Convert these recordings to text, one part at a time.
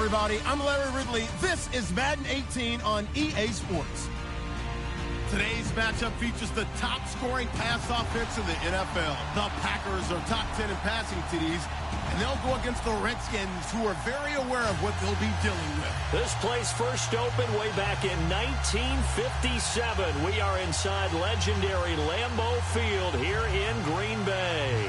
everybody. I'm Larry Ridley. This is Madden 18 on EA Sports. Today's matchup features the top-scoring pass offense in the NFL. The Packers are top 10 in passing TDs, and they'll go against the Redskins, who are very aware of what they'll be dealing with. This place first opened way back in 1957. We are inside legendary Lambeau Field here in Green Bay.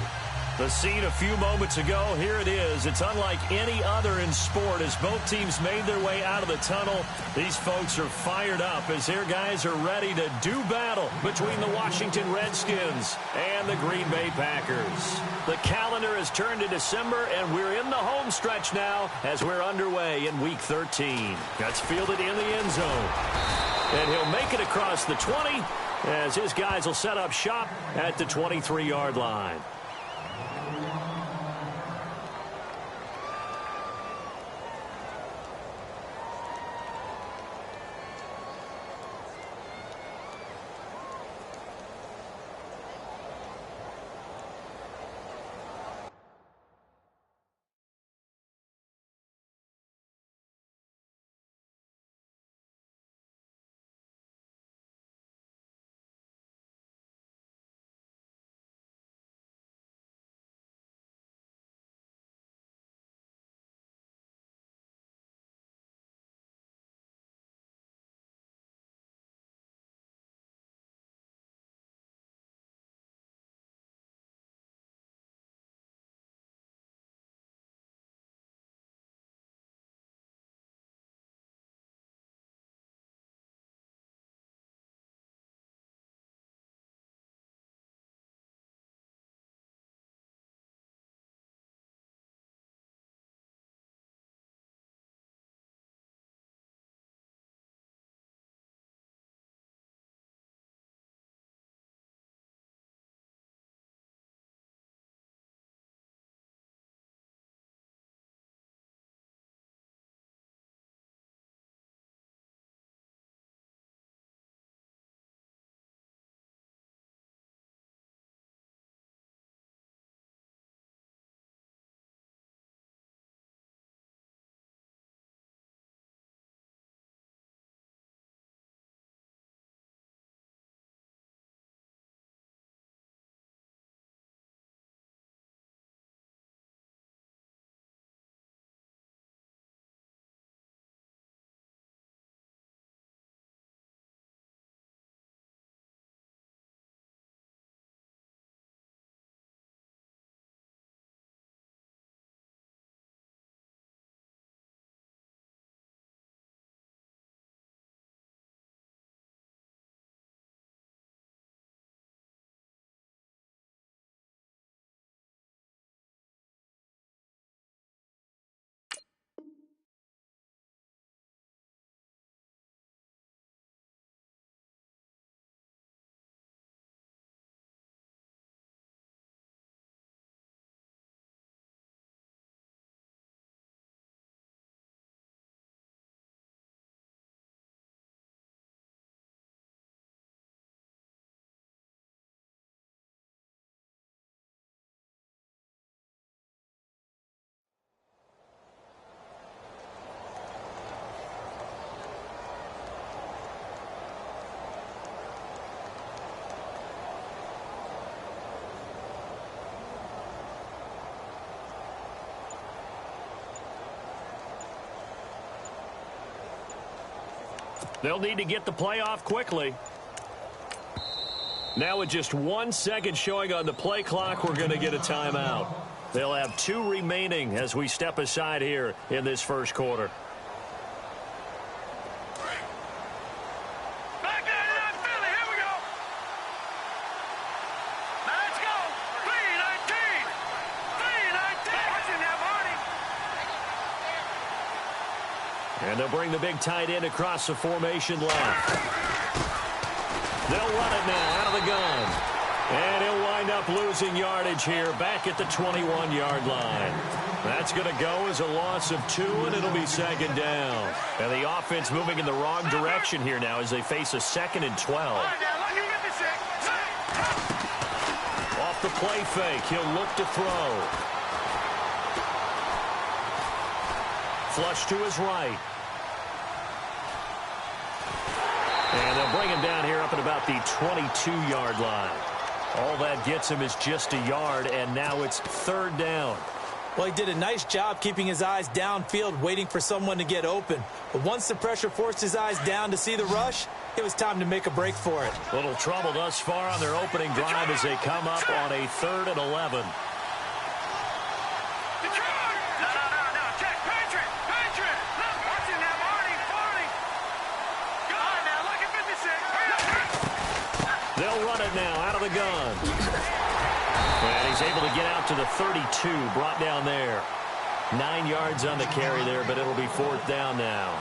The scene a few moments ago, here it is. It's unlike any other in sport as both teams made their way out of the tunnel. These folks are fired up as their guys are ready to do battle between the Washington Redskins and the Green Bay Packers. The calendar has turned to December, and we're in the home stretch now as we're underway in Week 13. That's fielded in the end zone. And he'll make it across the 20 as his guys will set up shop at the 23-yard line. They'll need to get the play off quickly. Now with just 1 second showing on the play clock, we're going to get a timeout. They'll have 2 remaining as we step aside here in this first quarter. And they'll bring the big tight end across the formation left. They'll run it now out of the gun. And he'll wind up losing yardage here back at the 21-yard line. That's going to go as a loss of 2, and it'll be second down. And the offense moving in the wrong direction here now as they face a 2nd and 12. Off the play fake, he'll look to throw. Flush to his right. And they'll bring him down here up at about the 22-yard line. All that gets him is just a yard, and now it's third down. Well, he did a nice job keeping his eyes downfield, waiting for someone to get open. But once the pressure forced his eyes down to see the rush, it was time to make a break for it. Little trouble thus far on their opening drive as they come up on a 3rd and 11. They'll run it now out of the gun. And he's able to get out to the 32, brought down there. 9 yards on the carry there, but it'll be 4th down now.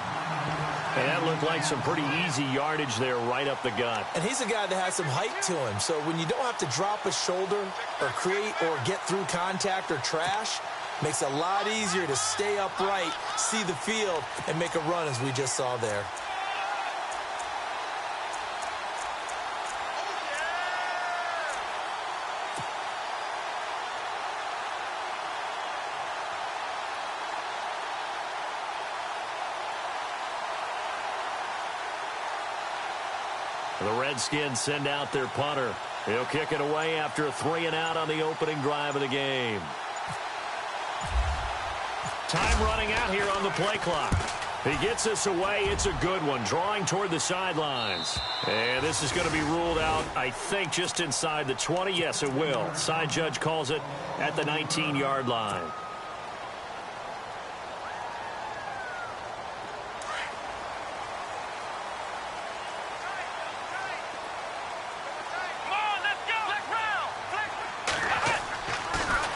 And that looked like some pretty easy yardage there right up the gut. And he's a guy that has some height to him, so when you don't have to drop a shoulder or create or get through contact or trash, makes it a lot easier to stay upright, see the field, and make a run as we just saw there. The Redskins send out their punter. He'll kick it away after a 3-and-out on the opening drive of the game. Time running out here on the play clock. He gets this away. It's a good one, drawing toward the sidelines. And this is going to be ruled out, I think, just inside the 20. Yes, it will. Side judge calls it at the 19-yard line.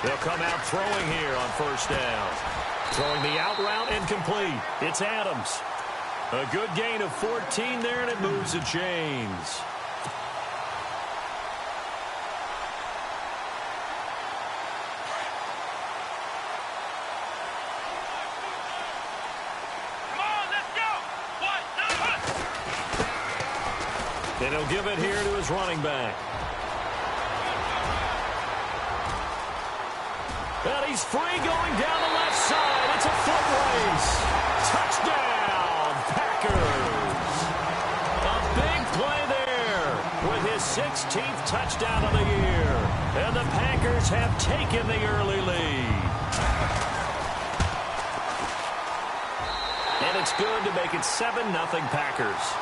They'll come out throwing here on 1st down. Throwing the out route incomplete. It's Adams. A good gain of 14 there, and it moves the chains. And he'll give it here to his running back. And he's free going down the left side. It's a foot race. Touchdown, Packers. A big play there with his 16th touchdown of the year. And the Packers have taken the early lead. And it's good to make it 7-0 Packers.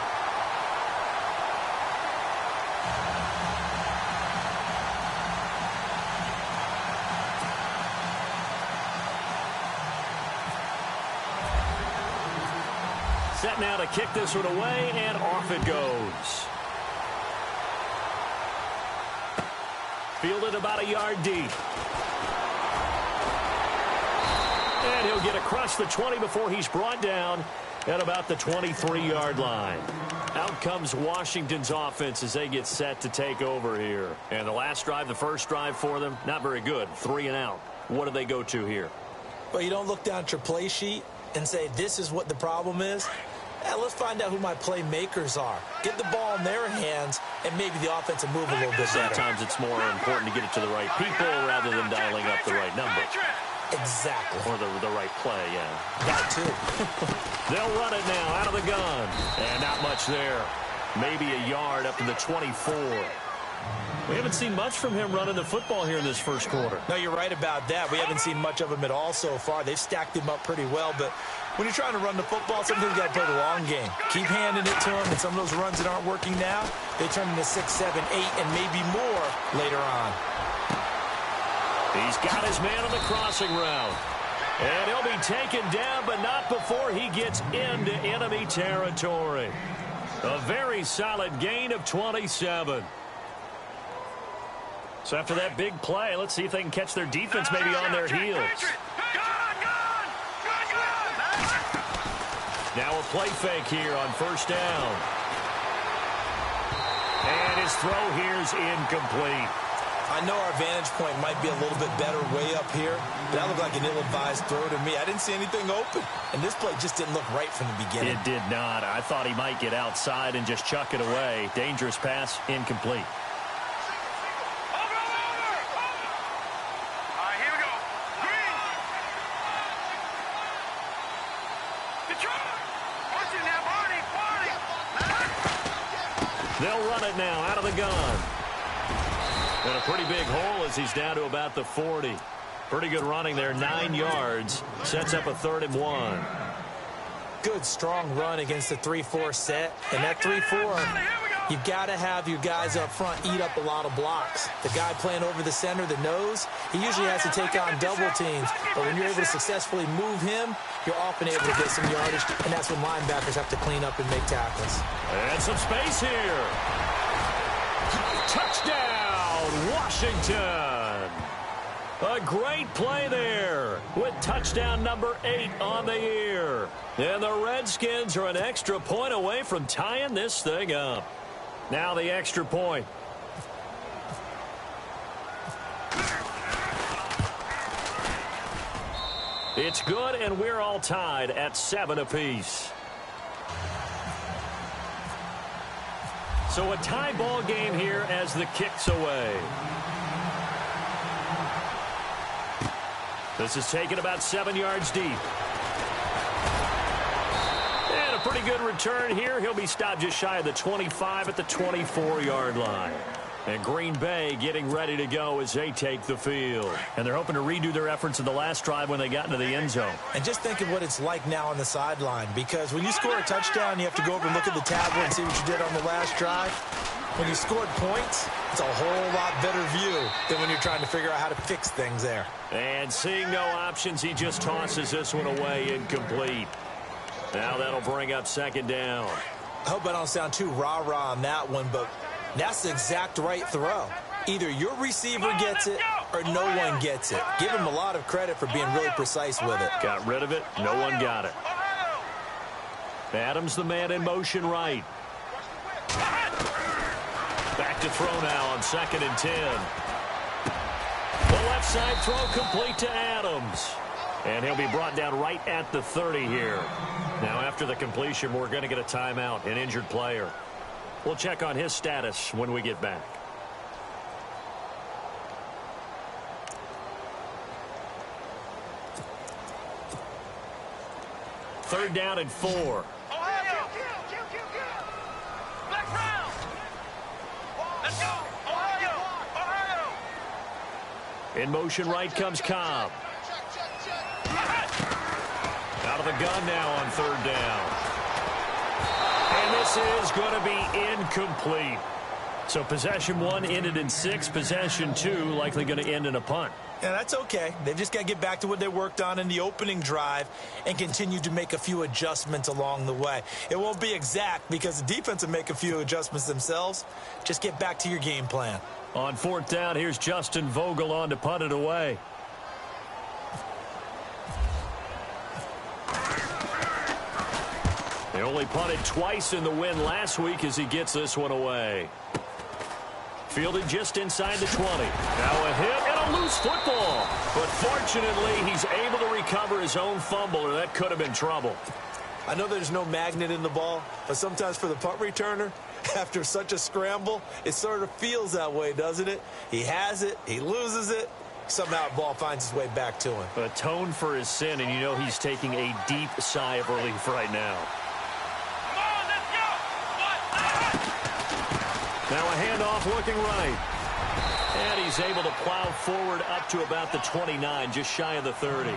Set now to kick this one away, and off it goes. Fielded about a yard deep. And he'll get across the 20 before he's brought down at about the 23-yard line. Out comes Washington's offense as they get set to take over here. And the last drive, the first drive for them, not very good. 3 and out. What do they go to here? Well, you don't look down at your play sheet and say, this is what the problem is. Let's find out who my playmakers are. Get the ball in their hands, and maybe the offense will move a little bit better. Sometimes it's more important to get it to the right people rather than dialing up the right number. Exactly. Or the right play, yeah. That too. They'll run it now out of the gun. And not much there. Maybe a yard up to the 24. We haven't seen much from him running the football here in this first quarter. No, you're right about that. We haven't seen much of him at all so far. They've stacked him up pretty well, but when you're trying to run the football, sometimes you got to play the long game. Keep handing it to him, and some of those runs that aren't working now, they turn into 6, 7, 8, and maybe more later on. He's got his man on the crossing route. And he'll be taken down, but not before he gets into enemy territory. A very solid gain of 27. So after that big play, let's see if they can catch their defense maybe on their heels. Now a play fake here on 1st down. And his throw here is incomplete. I know our vantage point might be a little bit better way up here, but that looked like an ill-advised throw to me. I didn't see anything open, and this play just didn't look right from the beginning. It did not. I thought he might get outside and just chuck it away. Dangerous pass, incomplete. They'll run it now out of the gun. And a pretty big hole as he's down to about the 40. Pretty good running there, 9 yards. Sets up a 3rd and 1. Good, strong run against the 3-4 set. And that 3-4, you've got to have your guys up front eat up a lot of blocks. The guy playing over the center, the nose, he usually has to take on double teams. But when you're able to successfully move him, you're often able to get some yardage, and that's when linebackers have to clean up and make tackles. And some space here. Touchdown, Washington. A great play there with touchdown number 8 on the year. And the Redskins are an extra point away from tying this thing up. Now the extra point. It's good, and we're all tied at 7 apiece. So a tie ball game here as the kick's away. This is taken about 7 yards deep. And a pretty good return here. He'll be stopped just shy of the 25 at the 24-yard line. And Green Bay getting ready to go as they take the field. And they're hoping to redo their efforts in the last drive when they got into the end zone. And just think of what it's like now on the sideline. Because when you score a touchdown, you have to go over and look at the tablet and see what you did on the last drive. When you scored points, it's a whole lot better view than when you're trying to figure out how to fix things there. And seeing no options, he just tosses this one away incomplete. Now that'll bring up 2nd down. I hope I don't sound too rah-rah on that one, but that's the exact right throw. Either your receiver gets it or no one gets it. Give him a lot of credit for being really precise with it. Got rid of it. No one got it. Adams the man in motion right. Back to throw now on 2nd and 10. The left side throw complete to Adams. And he'll be brought down right at the 30 here. Now after the completion, we're going to get a timeout, an injured player. We'll check on his status when we get back. Third down and 4. In motion right comes Cobb. Out of the gun now on 3rd down. And this is going to be incomplete. So possession 1 ended in 6. Possession 2 likely going to end in a punt. Yeah, that's okay. They've just got to get back to what they worked on in the opening drive and continue to make a few adjustments along the way. It won't be exact because the defense will make a few adjustments themselves. Just get back to your game plan. On 4th down, here's Justin Vogel on to punt it away. They only punted twice in the win last week as he gets this one away. Fielded just inside the 20. Now a hit and a loose football. But fortunately, he's able to recover his own fumble, or that could have been trouble. I know there's no magnet in the ball, but sometimes for the punt returner, after such a scramble, it sort of feels that way, doesn't it? He has it, he loses it, somehow the ball finds its way back to him. Atone for his sin, and you know he's taking a deep sigh of relief right now. Now a handoff looking right. And he's able to plow forward up to about the 29, just shy of the 30.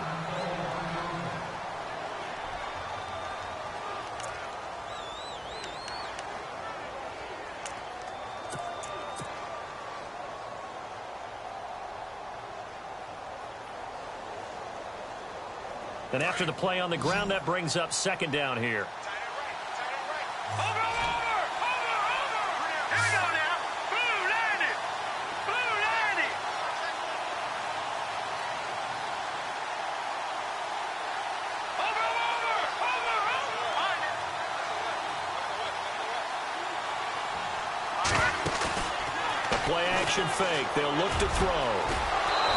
And after the play on the ground, that brings up 2nd down here. Play action fake. They'll look to throw.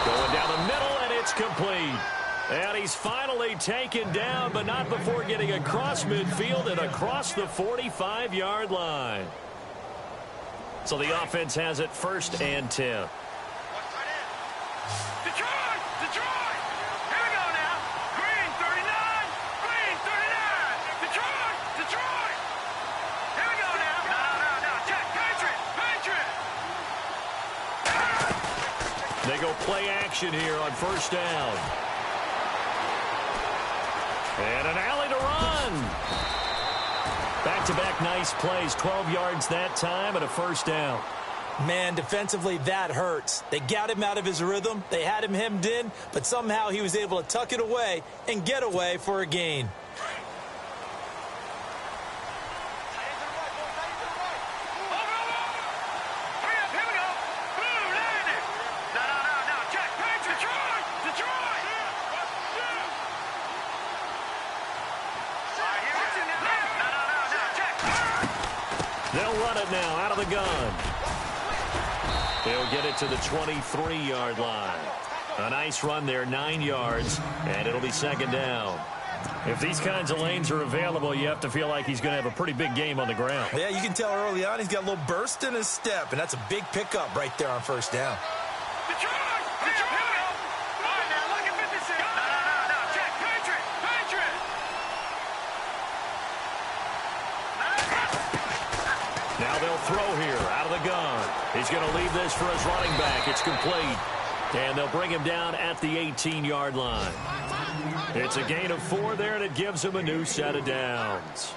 Going down the middle, and it's complete. And he's finally taken down, but not before getting across midfield and across the 45-yard line. So the offense has it 1st and 10. They go play action here on first down. And an alley to run. Back-to-back nice plays. 12 yards that time and a first down. Man, defensively, that hurts. They got him out of his rhythm. They had him hemmed in, but somehow he was able to tuck it away and get away for a gain. They'll run it now out of the gun. He'll get it to the 23-yard line. A nice run there, 9 yards, and it'll be second down. If these kinds of lanes are available, you have to feel like he's going to have a pretty big game on the ground. Yeah, you can tell early on he's got a little burst in his step, and that's a big pickup right there on first down. Now they'll throw here out of the gun. He's going to leave this for his running back. It's complete. And they'll bring him down at the 18-yard line. It's a gain of 4 there, and it gives him a new set of downs.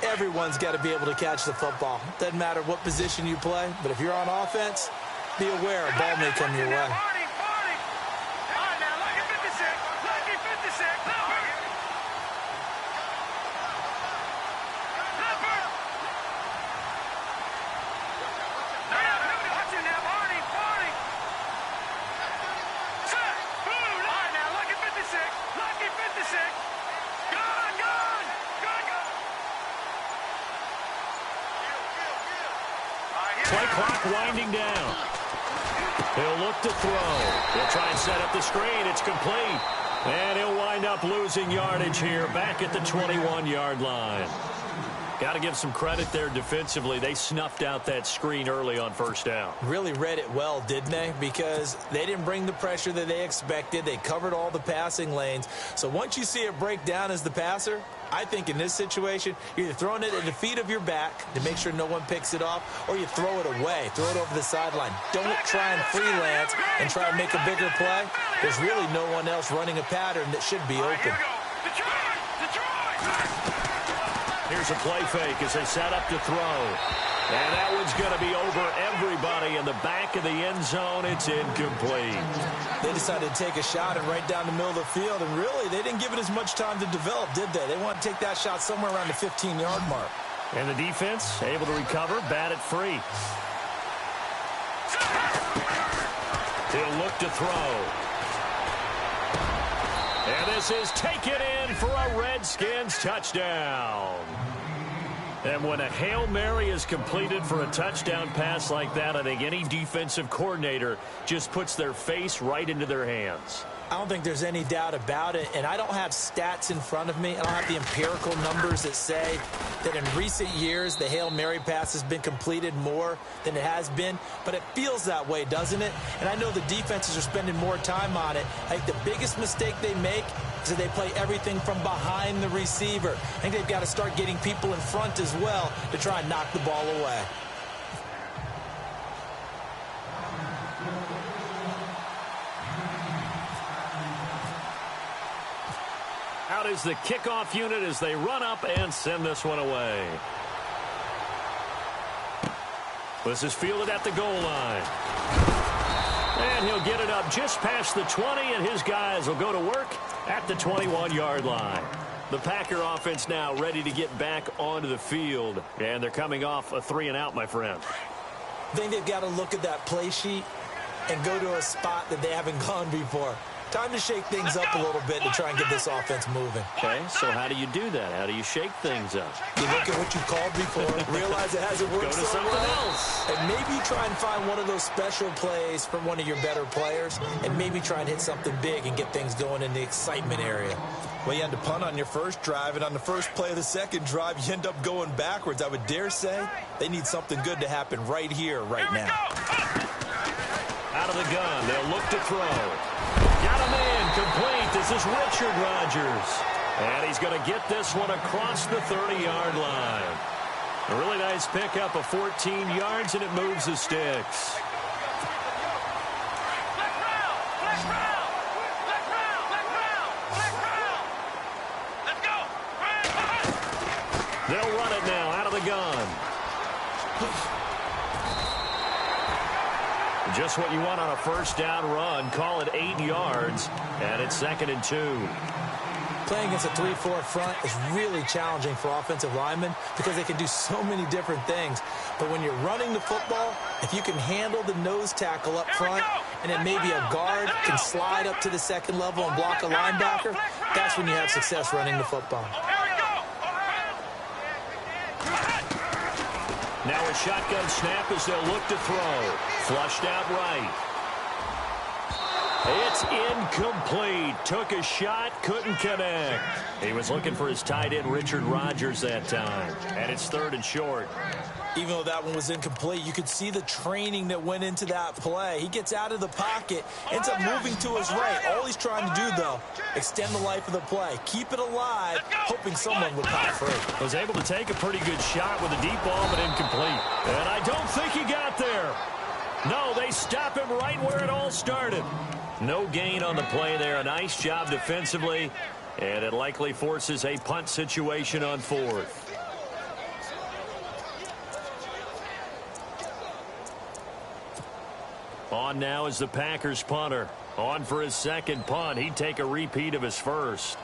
Everyone's got to be able to catch the football. Doesn't matter what position you play, but if you're on offense, be aware a ball may come your way. Play clock winding down. He'll look to throw. He'll try and set up the screen. It's complete. And he'll wind up losing yardage here back at the 21-yard line. Got to give some credit there defensively. They snuffed out that screen early on first down. Really read it well, didn't they? Because they didn't bring the pressure that they expected. They covered all the passing lanes. So once you see it break down as the passer, I think in this situation, you're either throwing it at the feet of your back to make sure no one picks it off, or you throw it away, throw it over the sideline. Don't try and freelance and try and make a bigger play. There's really no one else running a pattern that should be open. Here's a play fake as they set up to throw. And that one's going to be over everybody in the back of the end zone. It's incomplete. They decided to take a shot and right down the middle of the field, and really, they didn't give it as much time to develop, did they? They want to take that shot somewhere around the 15-yard mark. And the defense able to recover, bat it free. He'll look to throw. And this is taken in for a Redskins touchdown. And when a Hail Mary is completed for a touchdown pass like that, I think any defensive coordinator just puts their face right into their hands. I don't think there's any doubt about it, and I don't have stats in front of me. I don't have the empirical numbers that say that in recent years the Hail Mary pass has been completed more than it has been, but it feels that way, doesn't it? And I know the defenses are spending more time on it. I think the biggest mistake they make is that they play everything from behind the receiver. I think they've got to start getting people in front as well to try and knock the ball away. Out is the kickoff unit as they run up and send this one away. This is fielded at the goal line. And he'll get it up just past the 20, and his guys will go to work at the 21-yard line. The Packer offense now ready to get back onto the field, and they're coming off a 3-and-out, my friend. I think they've got to look at that play sheet and go to a spot that they haven't gone before. Time to shake things up a little bit to try and get this offense moving. Okay, so how do you do that? How do you shake things up? You look at what you called before, realize it hasn't worked so something well, else. And maybe try and find one of those special plays from one of your better players, and maybe try and hit something big and get things going in the excitement area. Well, you had to punt on your first drive, and on the first play of the second drive, you end up going backwards. I would dare say they need something good to happen right here, right now. Out of the gun, they'll look to throw. Got a man complete. This is Richard Rodgers. And he's going to get this one across the 30-yard line. A really nice pickup of 14 yards, and it moves the sticks. Just what you want on a first down run. Call it 8 yards, and it's 2nd and 2. Playing against a 3-4 front is really challenging for offensive linemen because they can do so many different things. But when you're running the football, if you can handle the nose tackle up front and then maybe a guard can slide up to the second level and block a linebacker, that's when you have success running the football. Now a shotgun snap as they'll look to throw. Flushed out right. It's incomplete. Took a shot, couldn't connect. He was looking for his tight end, Richard Rodgers, that time. And it's 3rd and short. Even though that one was incomplete, you could see the training that went into that play. He gets out of the pocket, ends up moving to his right. All he's trying to do, though, extend the life of the play. Keep it alive, hoping someone would pop free. Was able to take a pretty good shot with a deep ball, but incomplete. And I don't think he got there. No, they stop him right where it all started. No gain on the play there. A nice job defensively, and it likely forces a punt situation on 4th. On now is the Packers punter. On for his 2nd punt. He'd take a repeat of his first.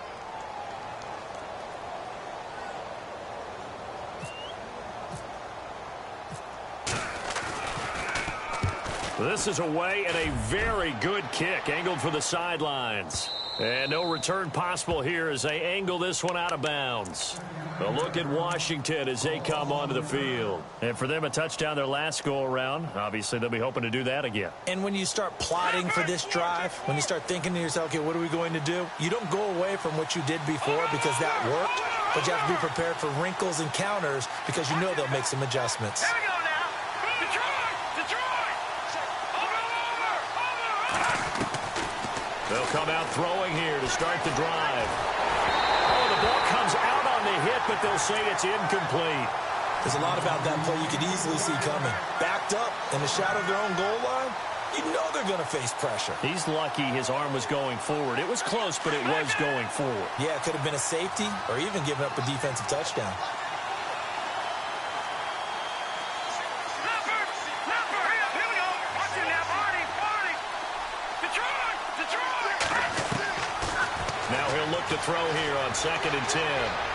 This is away and a very good kick angled for the sidelines. And no return possible here as they angle this one out of bounds. A look at Washington as they come onto the field. And for them, a touchdown their last go-around. Obviously, they'll be hoping to do that again. And when you start plotting for this drive, when you start thinking to yourself, okay, what are we going to do? You don't go away from what you did before because that worked, but you have to be prepared for wrinkles and counters because you know they'll make some adjustments. Here we go now. Detroit! They'll come out throwing here to start the drive. Oh, the ball comes out on the hit, but they'll say it's incomplete. There's a lot about that play you could easily see coming. Backed up in the shadow of their own goal line, you know they're going to face pressure. He's lucky his arm was going forward. It was close, but it was going forward. Yeah, it could have been a safety or even given up a defensive touchdown. To throw here on 2nd and 10.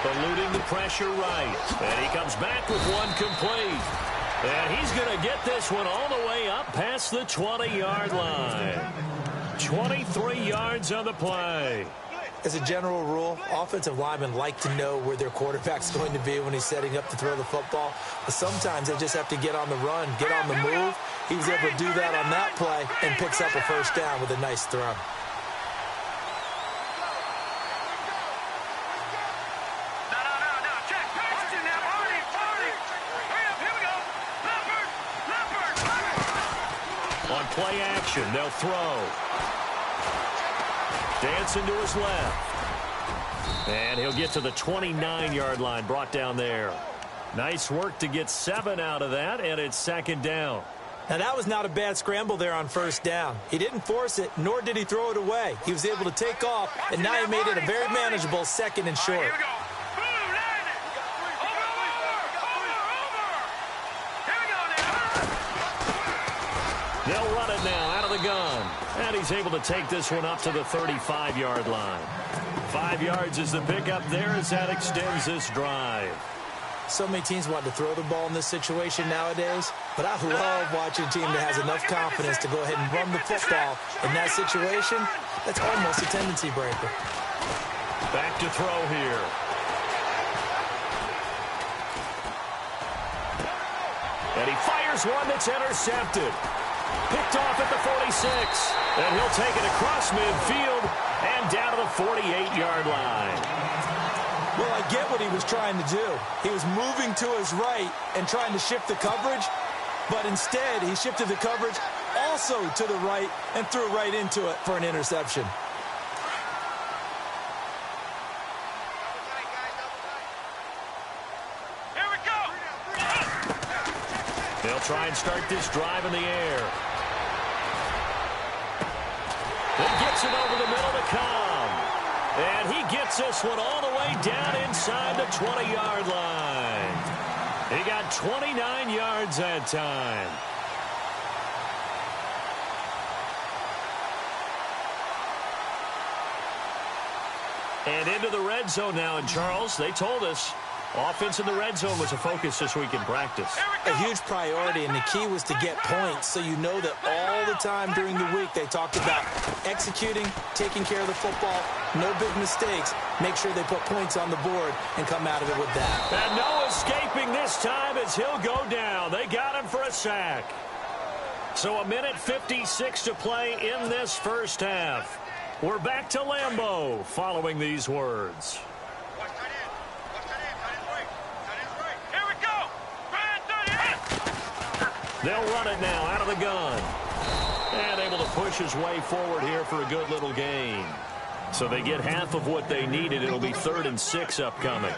Eluding the pressure right. And he comes back with one complete. And he's going to get this one all the way up past the 20-yard line. 23 yards on the play. As a general rule, offensive linemen like to know where their quarterback's going to be when he's setting up to throw the football. But sometimes they just have to get on the run, get on the move. He was able to do that on that play and picks up a first down with a nice throw. Play action. They'll throw. Dancing to his left. And he'll get to the 29-yard line, brought down there. Nice work to get 7 out of that, and it's 2nd down. Now, that was not a bad scramble there on first down. He didn't force it, nor did he throw it away. He was able to take off, and now he made it a very manageable 2nd and short. Here we go. They'll run it now out of the gun. And he's able to take this one up to the 35-yard line. 5 yards is the pickup there as that extends this drive. So many teams want to throw the ball in this situation nowadays, but I love watching a team that has enough confidence to go ahead and run the football. In that situation, that's almost a tendency breaker. Back to throw here. And he fires one that's intercepted. Picked off at the 46. And he'll take it across midfield and down to the 48-yard line. Well, I get what he was trying to do. He was moving to his right and trying to shift the coverage, but instead he shifted the coverage also to the right and threw right into it for an interception. Here we go. They'll try and start this drive in the air. He gets it over the middle to Cobb. And he gets this one all the way down inside the 20-yard line. He got 29 yards that time. And into the red zone now. And, Charles, they told us offense in the red zone was a focus this week in practice. A huge priority, and the key was to get points. So you know that all the time during the week they talked about executing, taking care of the football, no big mistakes. Make sure they put points on the board and come out of it with that. And no escaping this time as he'll go down. They got him for a sack. So 1:56 to play in this first half. We're back to Lambeau following these words. They'll run it now out of the gun. And able to push his way forward here for a good little gain. So they get half of what they needed. It'll be 3rd and 6 upcoming.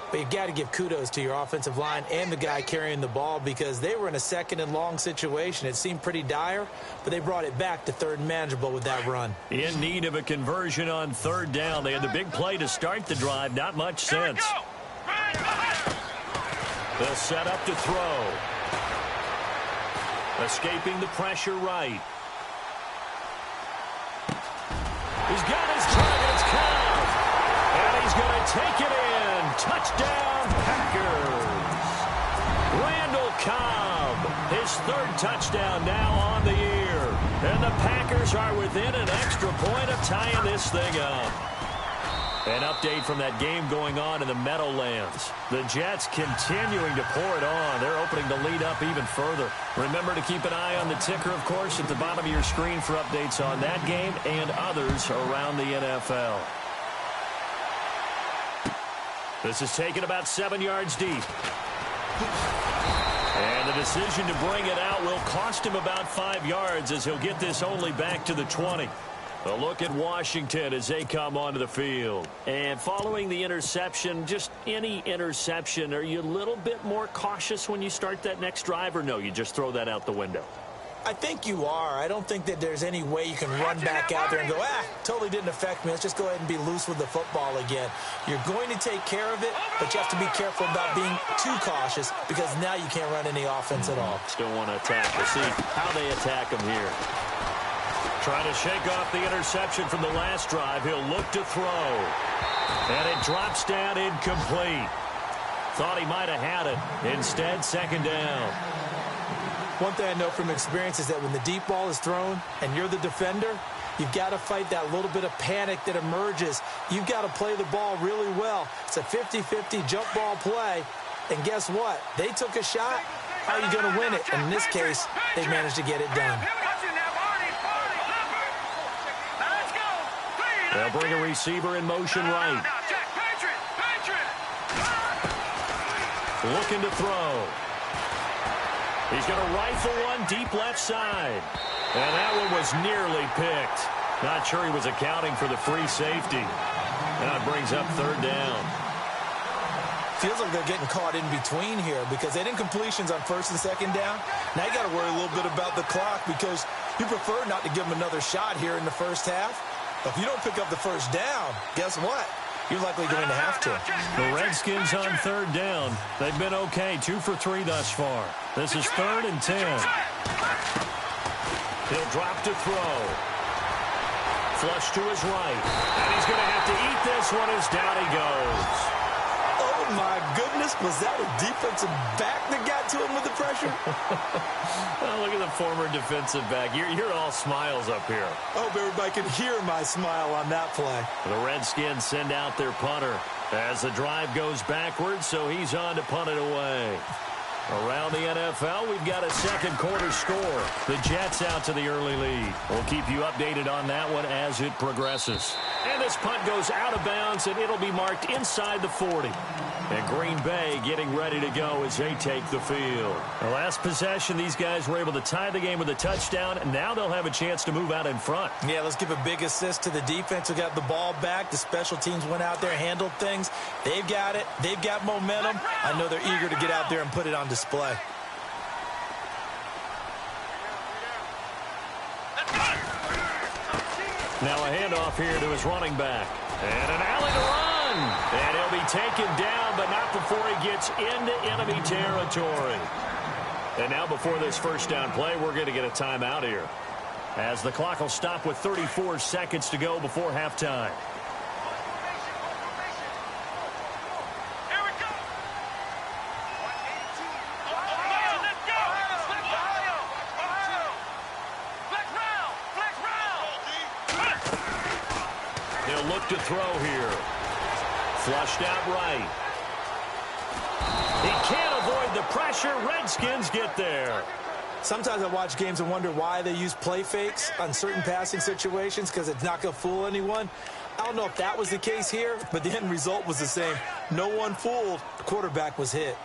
But you've got to give kudos to your offensive line and the guy carrying the ball because they were in a 2nd and long situation. It seemed pretty dire, but they brought it back to 3rd and manageable with that run. In need of a conversion on 3rd down. They had the big play to start the drive. Not much sense. They'll set up to throw. Escaping the pressure right. He's got his target's count. And he's going to take it in. Touchdown, Packers. Randall Cobb, his 3rd touchdown now on the year. And the Packers are within an extra point of tying this thing up. An update from that game going on in the Meadowlands. The Jets continuing to pour it on. They're opening the lead up even further. Remember to keep an eye on the ticker, of course, at the bottom of your screen for updates on that game and others around the NFL. This is taken about 7 yards deep. And the decision to bring it out will cost him about 5 yards as he'll get this only back to the 20. A look at Washington as they come onto the field. And following the interception, just any interception, are you a little bit more cautious when you start that next drive, or no, you just throw that out the window? I think you are. I don't think that there's any way you can run back out there and go, totally didn't affect me. Let's just go ahead and be loose with the football again. You're going to take care of it, but you have to be careful about being too cautious because now you can't run any offense at all. Still want to attack. We'll see how they attack him here. Trying to shake off the interception from the last drive. He'll look to throw. And it drops down incomplete. Thought he might have had it. Instead, 2nd down. One thing I know from experience is that when the deep ball is thrown and you're the defender, you've got to fight that little bit of panic that emerges. You've got to play the ball really well. It's a 50-50 jump ball play. And guess what? They took a shot. How are you going to win it? And in this case, they managed to get it done. They'll bring a receiver in motion right. Looking to throw. He's going to rifle one deep left side. And that one was nearly picked. Not sure he was accounting for the free safety. Now it brings up 3rd down. Feels like they're getting caught in between here because they didn't completions on 1st and 2nd down. Now you got to worry a little bit about the clock because you prefer not to give them another shot here in the first half. If you don't pick up the 1st down, guess what? You're likely going to have to. The Redskins on 3rd down. They've been okay, 2 for 3 thus far. This is 3rd and 10. He'll drop to throw. Flush to his right. And he's going to have to eat this one as down he goes. Oh, my goodness. Was that a defensive back that got to him with the pressure? Well, look at the former defensive back. You're all smiles up here. I hope everybody can hear my smile on that play. The Redskins send out their punter as the drive goes backwards, so he's on to punt it away. Around the NFL, we've got a 2nd quarter score. The Jets out to the early lead. We'll keep you updated on that one as it progresses. And this punt goes out of bounds, and it'll be marked inside the 40. And Green Bay getting ready to go as they take the field. The last possession, these guys were able to tie the game with a touchdown, and now they'll have a chance to move out in front. Yeah, let's give a big assist to the defense who got the ball back. The special teams went out there, handled things. They've got it. They've got momentum. I know they're eager to get out there and put it on display. Now a handoff here to his running back. And an alley to run. And he'll be taken down, but not before he gets into enemy territory. And now before this first down play, we're going to get a timeout here, as the clock will stop with 34 seconds to go before halftime. Here we go. Let's go. Ohio. Flex round. They'll look to throw here. Flushed out right. He can't avoid the pressure. Redskins get there. Sometimes I watch games and wonder why they use play fakes on certain passing situations, because it's not going to fool anyone. I don't know if that was the case here, but the end result was the same. No one fooled. The quarterback was hit.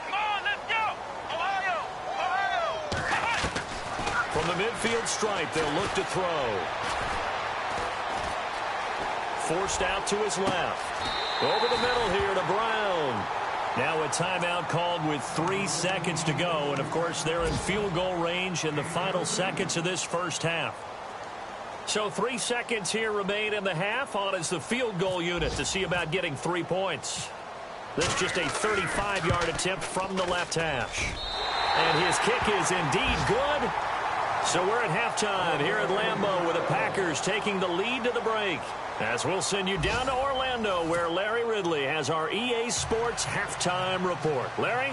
Come on, let's go. Ohio. From the midfield stripe, they'll look to throw. Forced out to his left. Over the middle here to Brown. Now a timeout called with 3 seconds to go. And, of course, they're in field goal range in the final seconds of this first half. So 3 seconds here remain in the half. On is the field goal unit to see about getting 3 points. This just a 35-yard attempt from the left hash. And his kick is indeed good. So we're at halftime here at Lambeau with the Packers taking the lead to the break. As we'll send you down to Orlando, where Larry Ridley has our EA Sports halftime report. Larry?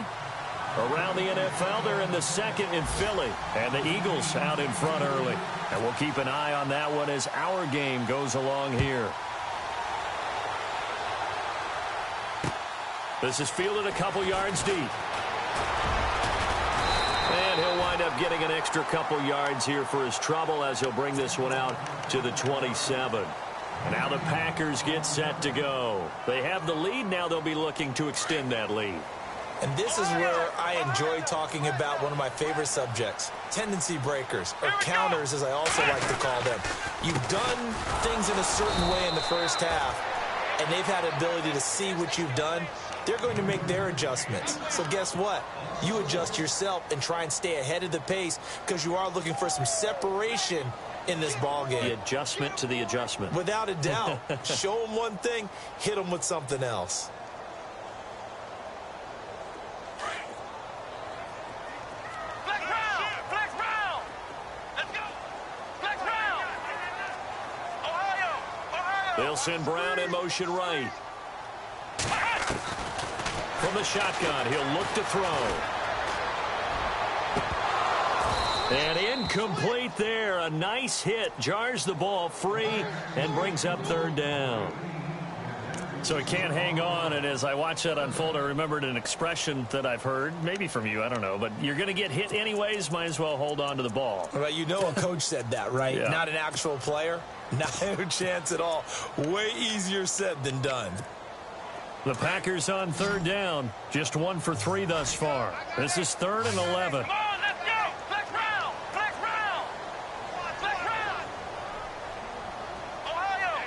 Around the NFL, they're in the second in Philly, and the Eagles out in front early. And we'll keep an eye on that one as our game goes along here. This is fielded a couple yards deep. And he'll wind up getting an extra couple yards here for his trouble as he'll bring this one out to the 27. Now the Packers get set to go. They have the lead. Now they'll be looking to extend that lead. And this is where I enjoy talking about one of my favorite subjects, tendency breakers, or counters as I also like to call them. You've done things in a certain way in the first half, and they've had ability to see what you've done. They're going to make their adjustments. So guess what? You adjust yourself and try and stay ahead of the pace, because you are looking for some separation in this ball game. The adjustment to the adjustment. Without a doubt. Show them one thing, hit them with something else. Flex round. Let's go. Flex round. Ohio. They'll send Brown in motion right. From the shotgun, he'll look to throw. And incomplete there. A nice hit. Jars the ball free and brings up third down. So he can't hang on. And as I watch that unfold, I remembered an expression that I've heard, maybe from you, I don't know. But you're going to get hit anyways. Might as well hold on to the ball. Well, you know a coach said that, right? Yeah. Not an actual player. Not a chance at all. Way easier said than done. The Packers on third down. Just 1 for 3 thus far. This is 3rd and 11. Come on, let's go. Flex round. Ohio.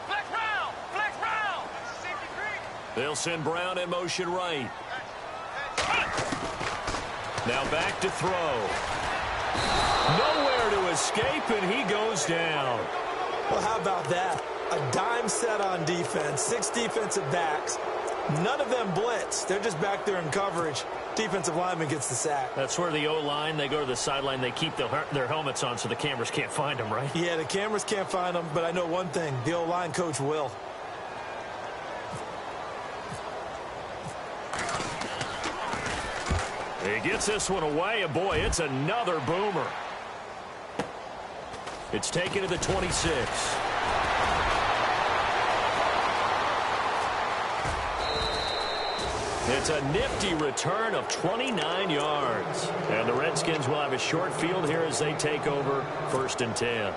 Flex round. They'll send Brown in motion right. Now back to throw. Nowhere to escape, and he goes down. Well, how about that? A dime set on defense, 6 defensive backs. None of them blitz. They're just back there in coverage. Defensive lineman gets the sack. That's where the O-line, they go to the sideline, they keep their helmets on so the cameras can't find them, right? Yeah, the cameras can't find them, but I know one thing. The O-line coach will. He gets this one away, and boy, it's another boomer. It's taken to the 26. It's a nifty return of 29 yards. And the Redskins will have a short field here as they take over 1st and 10.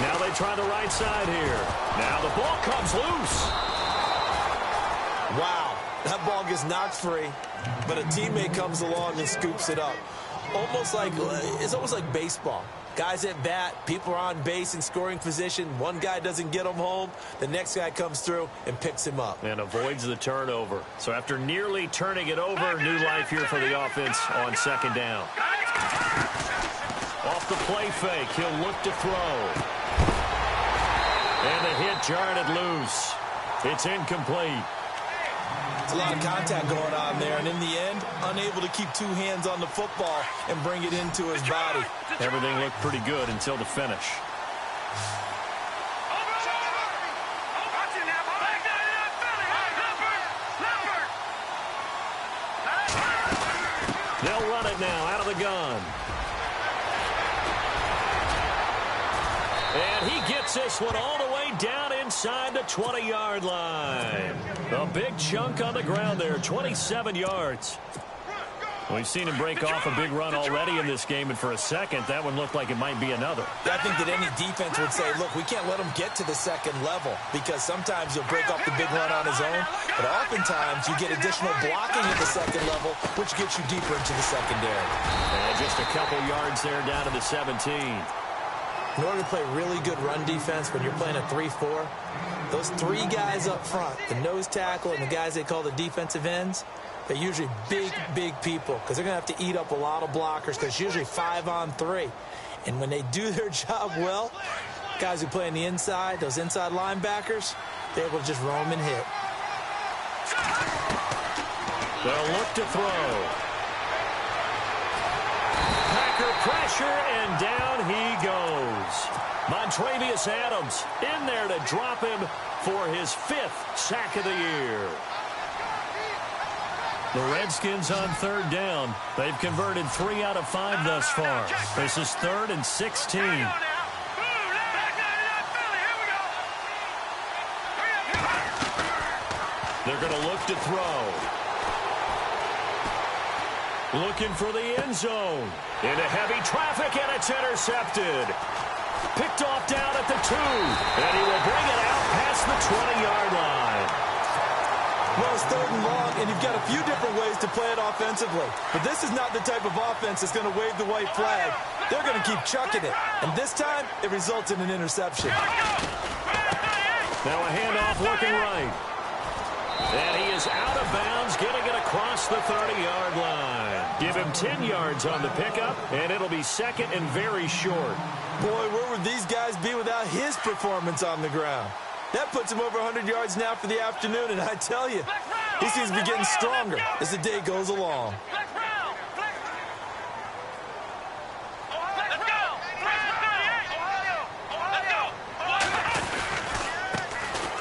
Now they try the right side here. Now the ball comes loose. Wow, that ball gets knocked free, but a teammate comes along and scoops it up. It's almost like baseball. Guys at bat, people are on base in scoring position. One guy doesn't get him home. The next guy comes through and picks him up. And avoids the turnover. So after nearly turning it over, new life here for the offense on second down. Off the play fake, he'll look to throw. And the hit jarred loose. It's incomplete. It's a lot of contact going on there, and in the end, unable to keep two hands on the football and bring it into his body. Everything looked pretty good until the finish. They'll run it now out of the gun. And he gets this one all the way down inside the 20-yard line. A big chunk on the ground there, 27 yards. We've seen him break off a big run already in this game, and for a second, that one looked like it might be another. I think that any defense would say, look, we can't let him get to the second level, because sometimes he'll break off the big run on his own, but oftentimes you get additional blocking at the second level, which gets you deeper into the secondary. And just a couple yards there down to the 17. In order to play really good run defense when you're playing a 3-4, those three guys up front, the nose tackle and the guys they call the defensive ends, they're usually big, big people because they're going to have to eat up a lot of blockers because it's usually 5-on-3. And when they do their job well, guys who play on the inside, those inside linebackers, they're able to just roam and hit. They'll look to throw. Pressure, and down he goes. Montravius Adams in there to drop him for his 5th sack of the year. The Redskins on third down. They've converted 3 out of 5 thus far. This is 3rd and 16. They're going to look to throw. Looking for the end zone. Into heavy traffic, and it's intercepted. Picked off down at the 2. And he will bring it out past the 20-yard line. Well, it's 3rd and long, and you've got a few different ways to play it offensively. But this is not the type of offense that's going to wave the white flag. They're going to keep chucking it. And this time, it results in an interception. Now a handoff looking right. And he is out of bounds, getting it across the 30-yard line. Give him 10 yards on the pickup, and it'll be 2nd and very short. Boy, where would these guys be without his performance on the ground? That puts him over 100 yards now for the afternoon, and I tell you, he seems to be getting stronger as the day goes along.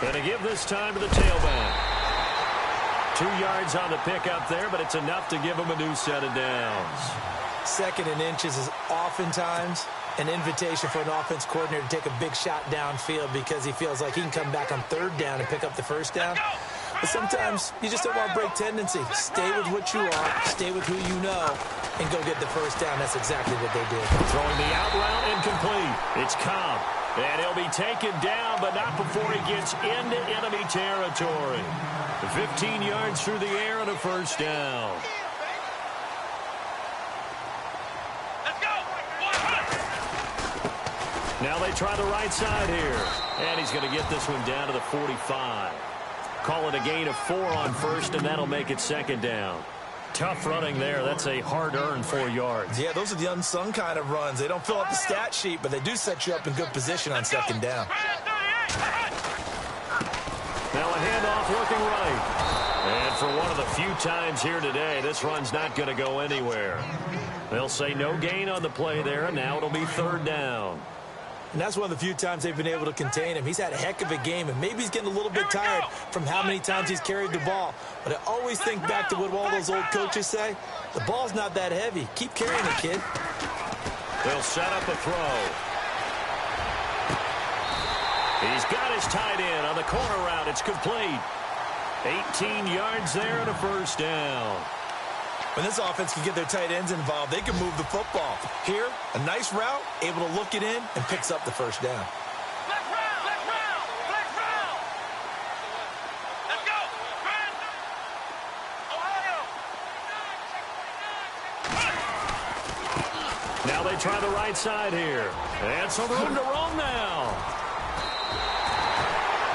Gonna give this time to the tailback. 2 yards on the pickup there, but it's enough to give him a new set of downs. 2nd and inches is oftentimes an invitation for an offense coordinator to take a big shot downfield because he feels like he can come back on 3rd down and pick up the 1st down. But sometimes you just don't want to break tendency. Stay with what you are, stay with who you know, and go get the 1st down. That's exactly what they did. Throwing the out route incomplete. It's Cobb. And he'll be taken down, but not before he gets into enemy territory. 15 yards through the air and a 1st down. Let's go. Now they try the right side here. And he's going to get this one down to the 45. Call it a gain of 4 on 1st, and that'll make it 2nd down. Tough running there. That's a hard-earned 4 yards. Yeah, those are the unsung kind of runs. They don't fill out the stat sheet, but they do set you up in good position on 2nd down. Now a handoff looking right. And for one of the few times here today, this run's not going to go anywhere. They'll say no gain on the play there, and now it'll be 3rd down. And that's one of the few times they've been able to contain him. He's had a heck of a game, and maybe he's getting a little bit tired from how many times he's carried the ball. But I always think back to what all those old coaches say. The ball's not that heavy. Keep carrying it, kid. They'll set up a throw. He's got his tight end on the corner route. It's complete. 18 yards there and a 1st down. When this offense can get their tight ends involved, they can move the football. Here, a nice route, able to look it in, and picks up the 1st down. Let's go. Ohio. Now they try the right side here. And some room to roam now.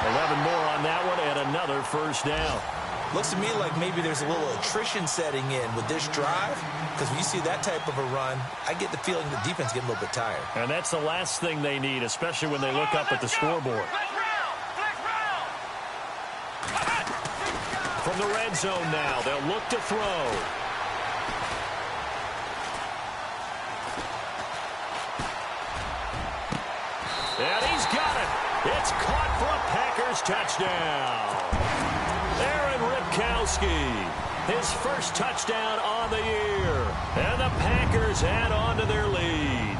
11 more on that one and another first down. Looks to me like maybe there's a little attrition setting in with this drive, because when you see that type of a run, I get the feeling the defense getting a little bit tired. And that's the last thing they need, especially when they look up at the scoreboard. From the red zone now, they'll look to throw. And he's got it. It's caught for a Packers touchdown. Aaron Ripkowski, his first touchdown on the year. And the Packers add on to their lead.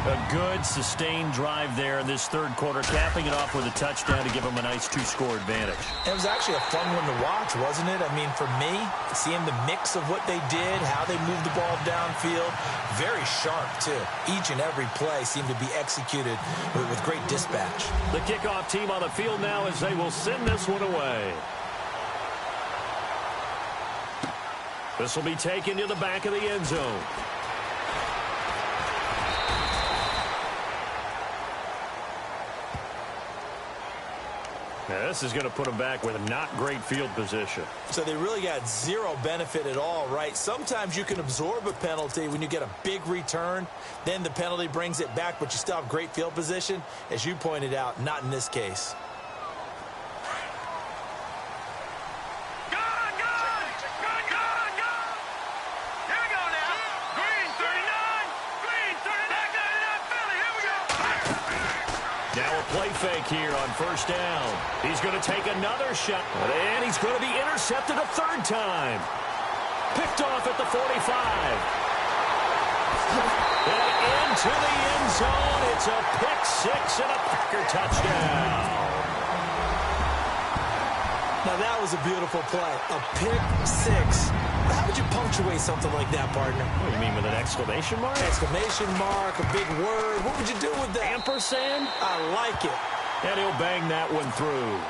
A good, sustained drive there in this third quarter, capping it off with a touchdown to give them a nice two-score advantage. It was actually a fun one to watch, wasn't it? I mean, for me, seeing the mix of what they did, how they moved the ball downfield, very sharp, too. Each and every play seemed to be executed with great dispatch. The kickoff team on the field now as they will send this one away. This will be taken to the back of the end zone. Now, this is going to put them back with a not great field position. So they really got zero benefit at all, right? Sometimes you can absorb a penalty when you get a big return. Then the penalty brings it back, but you still have great field position. As you pointed out, not in this case. Play fake here on first down. He's going to take another shot, and he's going to be intercepted a third time. Picked off at the 45. And into the end zone. It's a pick six and a Packer touchdown. Now that was a beautiful play. A pick six. How would you punctuate something like that, partner? What do you mean, with an exclamation mark? Exclamation mark, a big word. What would you do with that? Ampersand? I like it. And he'll bang that one through.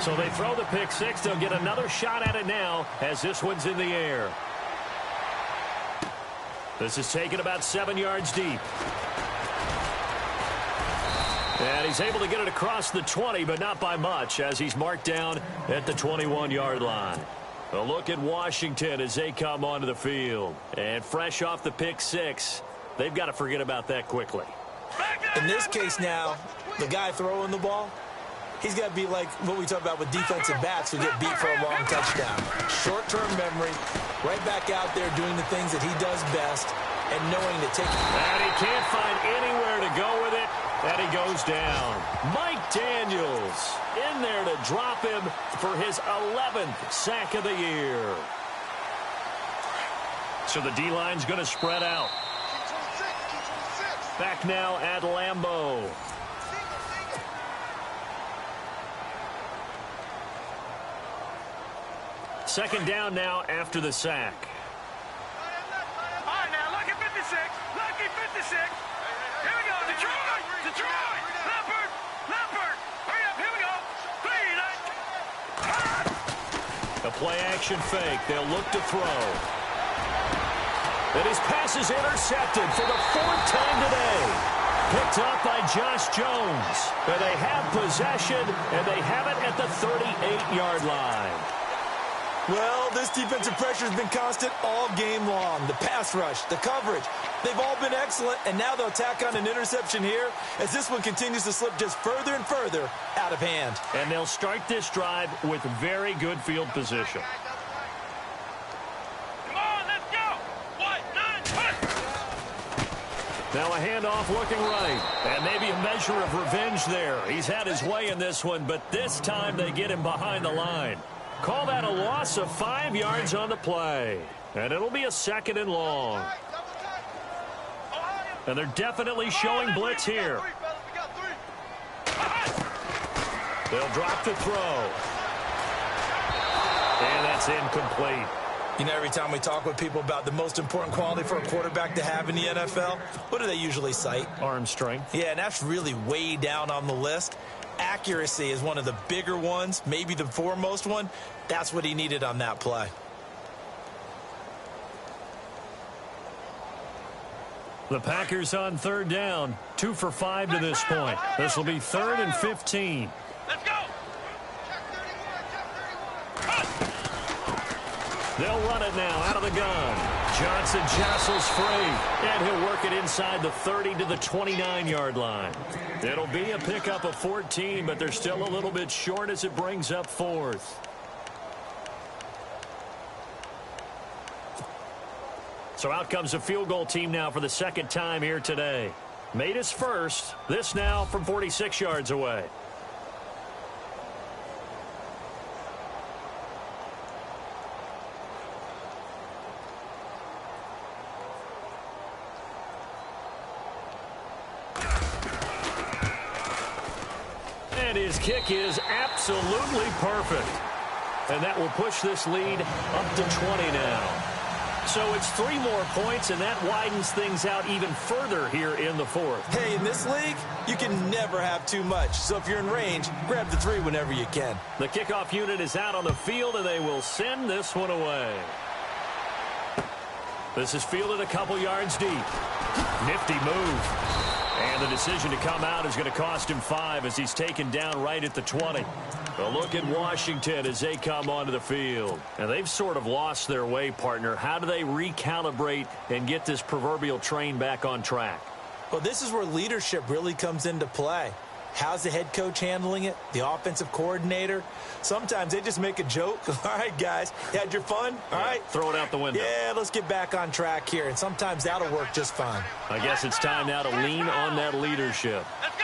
So they throw the pick six. They'll get another shot at it now as this one's in the air. This is taken about 7 yards deep. And he's able to get it across the 20, but not by much, as he's marked down at the 21-yard line. A look at Washington as they come onto the field. And fresh off the pick six, they've got to forget about that quickly. In this case now, the guy throwing the ball, he's got to be like what we talk about with defensive backs who get beat for a long touchdown. Short-term memory, right back out there doing the things that he does best and knowing to take it. And he can't find anywhere to go with it, and he goes down. Mike Daniels in there to drop him for his 11th sack of the year. So the D-line's going to spread out. Back now at Lambeau. Second down now after the sack. All right, now, lucky 56. Lucky 56. Here we go. Detroit. Detroit. Lampert. Hurry up. Here we go. A play-action fake. They'll look to throw. And his pass is intercepted for the fourth time today. Picked up by Josh Jones. And they have possession, and they have it at the 38-yard line. Well, this defensive pressure has been constant all game long. The pass rush, the coverage, they've all been excellent, and now they'll tack on an interception here as this one continues to slip just further and further out of hand. And they'll start this drive with very good field position. Come on, let's go. 1, 9, Now a handoff looking right, and maybe a measure of revenge there. He's had his way in this one, but this time they get him behind the line. Call that a loss of 5 yards on the play. And it'll be a second and long. And they're definitely showing blitz here. They'll drop the throw. And that's incomplete. You know, every time we talk with people about the most important quality for a quarterback to have in the NFL, what do they usually cite? Arm strength. Yeah, and that's really way down on the list. Accuracy is one of the bigger ones, maybe the foremost one. That's what he needed on that play. The Packers on third down, 2 for 5 to this point. This will be 3rd and 15. Let's go. They'll run it now out of the gun. Johnson jostles free, and he'll work it inside the 30 to the 29-yard line. It'll be a pickup of 14, but they're still a little bit short as it brings up 4th. So out comes a field goal team now for the second time here today. Made his first. This now from 46 yards away. And his kick is absolutely perfect. And that will push this lead up to 20 now. So it's 3 more points, and that widens things out even further here in the 4th. Hey, in this league, you can never have too much. So if you're in range, grab the 3 whenever you can. The kickoff unit is out on the field, and they will send this one away. This is fielded a couple yards deep. Nifty move. And the decision to come out is going to cost him 5 as he's taken down right at the 20. A look at Washington as they come onto the field. And they've sort of lost their way, partner. How do they recalibrate and get this proverbial train back on track? Well, this is where leadership really comes into play. How's the head coach handling it? The offensive coordinator? Sometimes they just make a joke. All right, guys, you had your fun? All right. Throw it out the window. Yeah, let's get back on track here. And sometimes that'll work just fine. I guess it's time now to lean on that leadership. Let's go.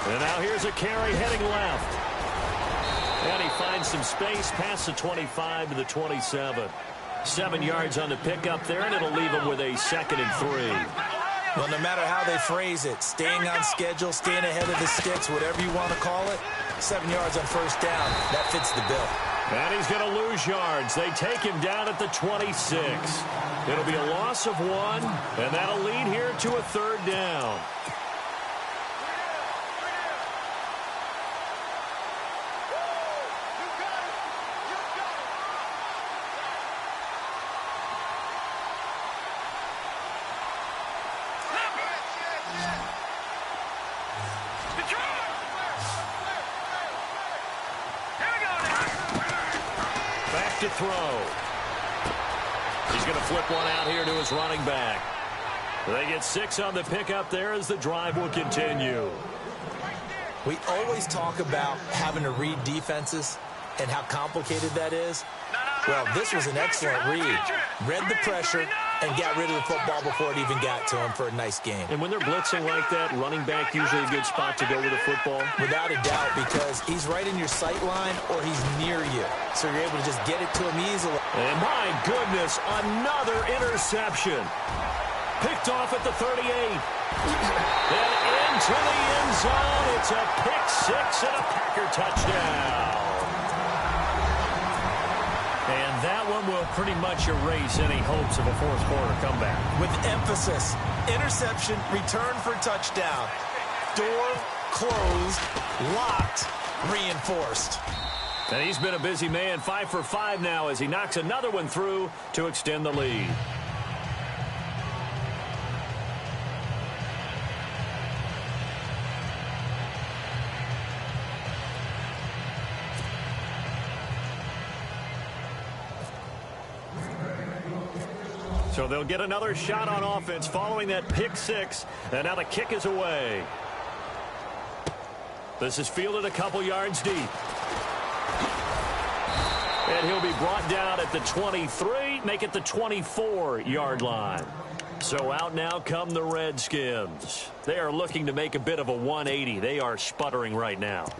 And now here's a carry heading left. And he finds some space past the 25 to the 27. 7 yards on the pickup there, and it'll leave him with a 2nd and 3. Well, no matter how they phrase it, staying on schedule, staying ahead of the sticks, whatever you want to call it, 7 yards on first down, that fits the bill. And he's going to lose yards. They take him down at the 26. It'll be a loss of 1, and that'll lead here to a 3rd down. To throw. He's going to flip one out here to his running back. They get 6 on the pickup there as the drive will continue. We always talk about having to read defenses and how complicated that is. Well, this was an excellent read. Read the pressure and got rid of the football before it even got to him for a nice game. And when they're blitzing like that, running back usually a good spot to go with the football? Without a doubt, because he's right in your sight line or he's near you. So you're able to just get it to him easily. And my goodness, another interception. Picked off at the 38. And into the end zone. It's a pick 6 and a Packer touchdown. And that one will pretty much erase any hopes of a fourth quarter comeback. With emphasis, interception, return for touchdown. Door closed, locked, reinforced. And he's been a busy man, 5 for 5 now as he knocks another one through to extend the lead. So they'll get another shot on offense following that pick 6. And now the kick is away. This is fielded a couple yards deep. And he'll be brought down at the 23, make it the 24-yard line. So out now come the Redskins. They are looking to make a bit of a 180. They are sputtering right now.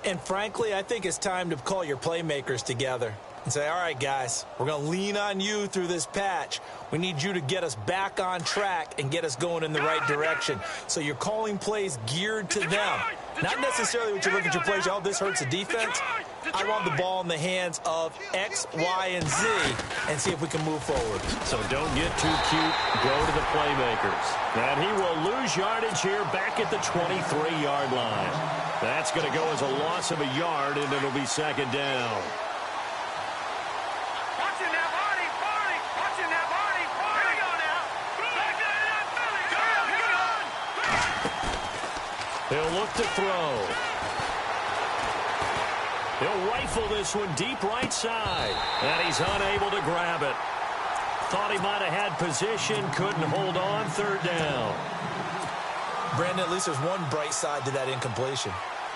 And frankly, I think it's time to call your playmakers together and say, all right, guys, we're going to lean on you through this patch. We need you to get us back on track and get us going in the right direction. So you're calling plays geared to them. Not necessarily what you look at your plays, oh, this hurts the defense. I want the ball in the hands of X, Y, and Z and see if we can move forward. So don't get too cute. Go to the playmakers. And he will lose yardage here back at the 23-yard line. That's going to go as a loss of a yard, and it'll be second down. Watching that body, Barney. Watching that body, Barney. Here we go now. Back to that Philly. Go. He'll look to throw. He'll rifle this one deep right side. And he's unable to grab it. Thought he might have had position. Couldn't hold on. Third down. Brandon, at least there's one bright side to that incompletion.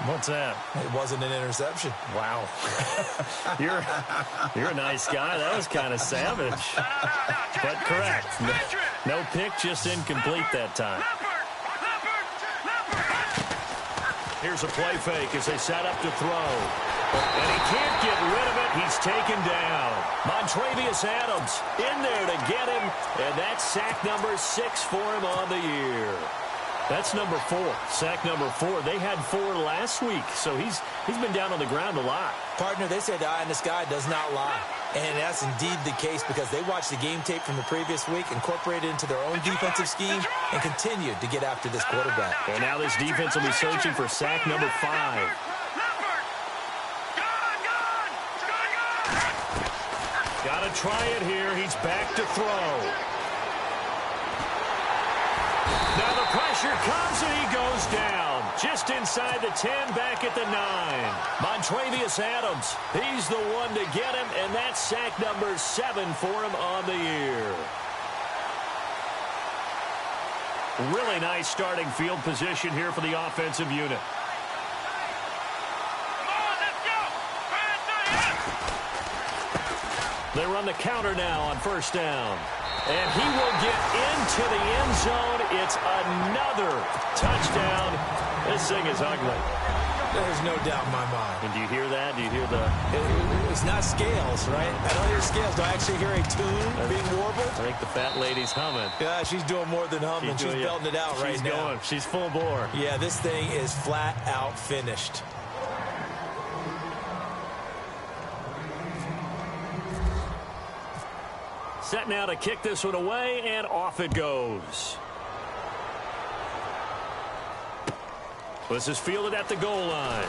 What's that? It wasn't an interception. Wow. You're a nice guy. That was kind of savage. But correct. No pick, just incomplete that time. Here's a play fake as they set up to throw. And he can't get rid of it. He's taken down. Montravius Adams in there to get him. And that's sack number 6 for him on the year. That's number 4. Sack number 4. They had 4 last week, so he's been down on the ground a lot. Partner, they said the eye in the sky does not lie. And that's indeed the case because they watched the game tape from the previous week, incorporated it into their own defensive scheme, and continued to get after this quarterback. And now this defense will be searching for sack number 5. Got to try it here. He's back to throw. Now the pressure comes and he goes down. Just inside the 10, back at the 9. Montravius Adams, he's the one to get him, and that's sack number 7 for him on the year. Really nice starting field position here for the offensive unit. They run the counter now on first down. And he will get into the end zone. It's another touchdown. This thing is ugly. There's no doubt in my mind. And do you hear that? Do you hear the... It's not scales, right? I don't hear scales. Do I actually hear a tune being warbled? I think the fat lady's humming. Yeah, she's doing more than humming. She's belting it out right now. She's going. She's full bore. Yeah, this thing is flat out finished. Set now to kick this one away, and off it goes. This is fielded at the goal line.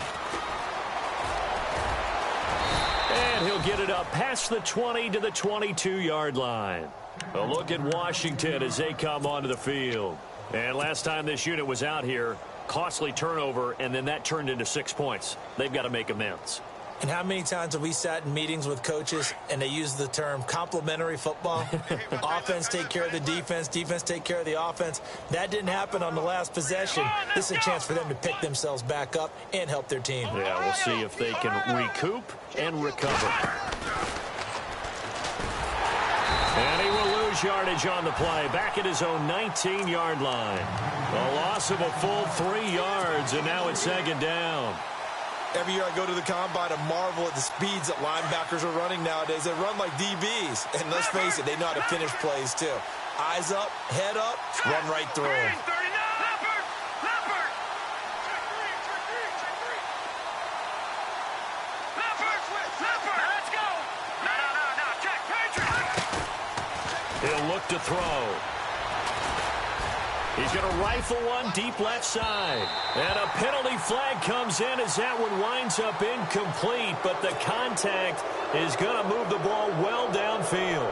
And he'll get it up past the 20 to the 22-yard line. A look at Washington as they come onto the field. And last time this unit was out here, costly turnover, and then that turned into 6 points. They've got to make amends. And how many times have we sat in meetings with coaches and they use the term complementary football? Offense take care of the defense, defense take care of the offense. That didn't happen on the last possession. This is a chance for them to pick themselves back up and help their team. Yeah, we'll see if they can recoup and recover. And he will lose yardage on the play, back at his own 19-yard line. A loss of a full 3 yards, and now it's second down. Every year I go to the combine and marvel at the speeds that linebackers are running nowadays. They run like DBs. And let's face it, they know how to finish plays too. Eyes up, head up, run right through them. He'll look to throw. He's going to rifle one deep left side. And a penalty flag comes in as that one winds up incomplete. But the contact is going to move the ball well downfield.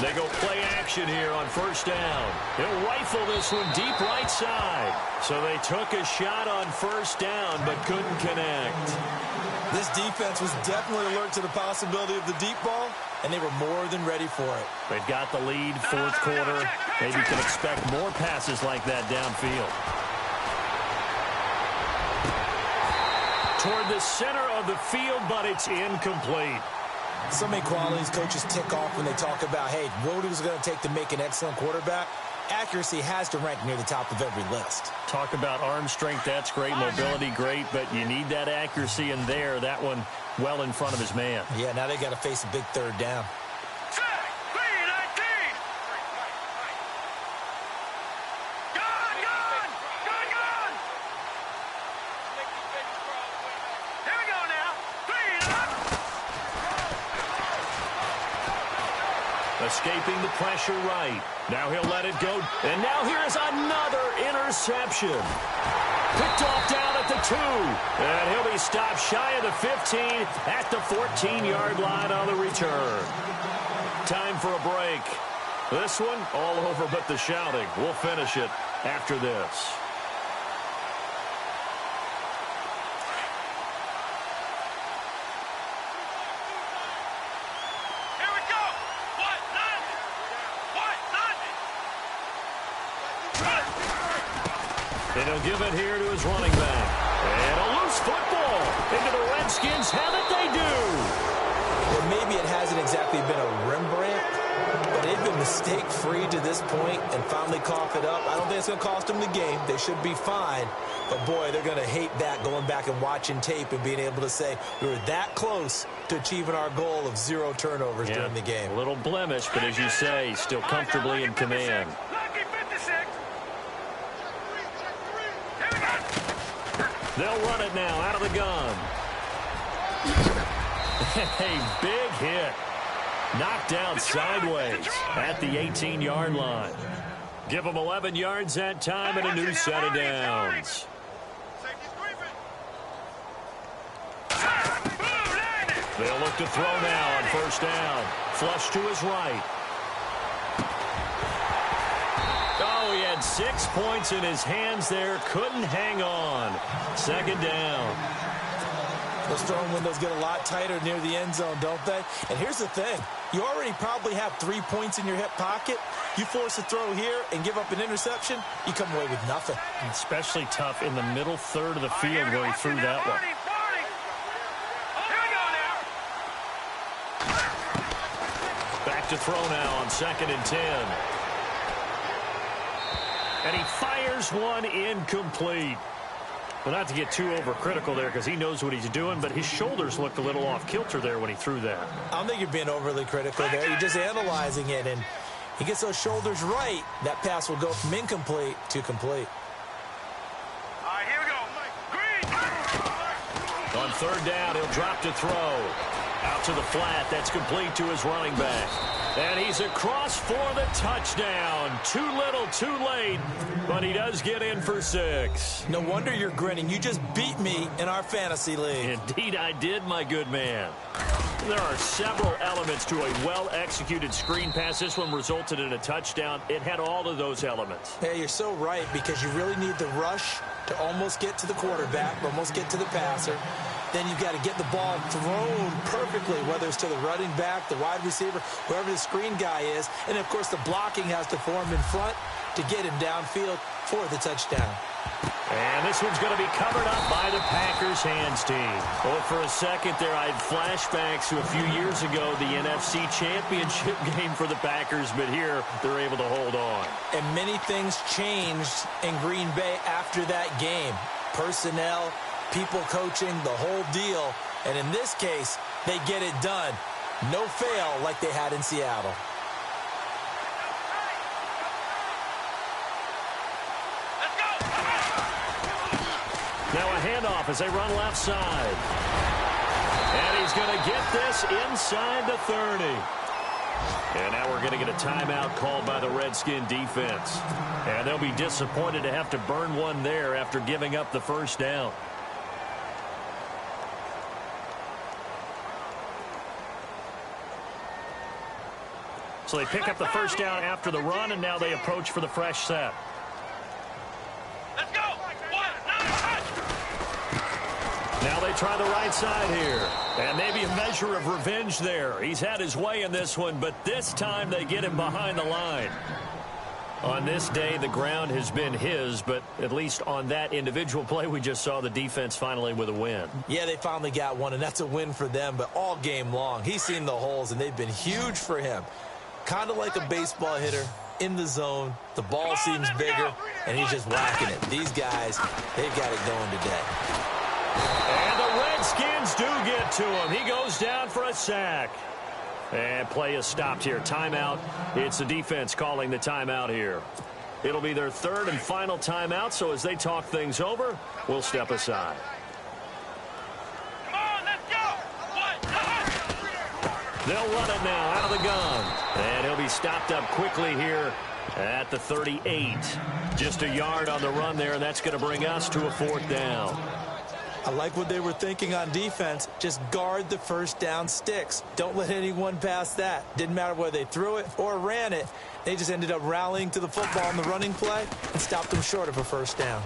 They go play action here on first down. He'll rifle this one deep right side. So they took a shot on first down but couldn't connect. This defense was definitely alert to the possibility of the deep ball, and they were more than ready for it. They've got the lead, fourth quarter. Maybe can expect more passes like that downfield. Toward the center of the field, but it's incomplete. So many qualities coaches tick off when they talk about, hey, what is it going to take to make an excellent quarterback? Accuracy has to rank near the top of every list. Talk about arm strength, that's great. Mobility, great, but you need that accuracy in there. That one well in front of his man. Yeah, now they got to face a big third down. Escaping the pressure right. Now he'll let it go. And now here's another interception. Picked off down at the 2. And he'll be stopped shy of the 15 at the 14-yard line on the return. Time for a break. This one all over but the shouting. We'll finish it after this. And he'll give it here to his running back. And a loose football into the Redskins. Have it, they do. Well, maybe it hasn't exactly been a Rembrandt, but they've been mistake-free to this point and finally cough it up. I don't think it's going to cost them the game. They should be fine. But, boy, they're going to hate that, going back and watching tape and being able to say we were that close to achieving our goal of 0 turnovers during the game. A little blemish, but as you say, still comfortably in command. They'll run it now out of the gun. A big hit. Knocked down sideways at the 18-yard line. Give them 11 yards that time and a new set of downs. They'll look to throw now on first down. Flush to his right. Oh, he had 6 points in his hands there. Couldn't hang on. Second down. Those throwing windows get a lot tighter near the end zone, don't they? And here's the thing. You already probably have 3 points in your hip pocket. You force a throw here and give up an interception, you come away with nothing. Especially tough in the middle third of the field where he threw that one. Back to throw now on 2nd and 10. And he fires one incomplete. Well, not to get too overcritical there because he knows what he's doing, but his shoulders looked a little off kilter there when he threw that. I don't think you're being overly critical there. You're just analyzing it, and he gets those shoulders right. That pass will go from incomplete to complete. All right, here we go. Green. On third down, he'll drop to throw. Out to the flat. That's complete to his running back. And he's across for the touchdown. Too little, too late. But he does get in for 6. No wonder you're grinning. You just beat me in our fantasy league. Indeed I did, my good man. There are several elements to a well-executed screen pass. This one resulted in a touchdown. It had all of those elements. Hey, you're so right because you really need the rush to almost get to the quarterback, almost get to the passer. Then you've got to get the ball thrown perfectly, whether it's to the running back, the wide receiver, whoever the screen guy is. And, of course, the blocking has to form in front to get him downfield for the touchdown. And this one's going to be covered up by the Packers hands team. Oh, for a second there, I had flashbacks to a few years ago, the NFC Championship game for the Packers, but here they're able to hold on. And many things changed in Green Bay after that game. Personnel, people coaching, the whole deal. And in this case, they get it done. No fail like they had in Seattle. Now a handoff as they run left side. And he's going to get this inside the 30. And now we're going to get a timeout called by the Redskin defense. And they'll be disappointed to have to burn one there after giving up the first down. So they pick up the first down after the run, and now they approach for the fresh set. Let's go. 1, 9, Now they try the right side here. And maybe a measure of revenge there. He's had his way in this one, but this time they get him behind the line. On this day, the ground has been his, but at least on that individual play, we just saw the defense finally with a win. Yeah, they finally got one, and that's a win for them, but all game long, he's seen the holes, and they've been huge for him. Kind of like a baseball hitter in the zone. The ball seems bigger, and he's just whacking it. These guys, they've got it going today. And the Redskins do get to him. He goes down for a sack. And play is stopped here. Timeout. It's the defense calling the timeout here. It'll be their third and final timeout, so as they talk things over, we'll step aside. Come on, let's go. 1, 9. They'll run it now out of the gun. And he'll be stopped up quickly here at the 38. Just a yard on the run there, and that's going to bring us to a 4th down. I like what they were thinking on defense. Just guard the first down sticks. Don't let anyone pass that. Didn't matter whether they threw it or ran it. They just ended up rallying to the football in the running play and stopped them short of a first down.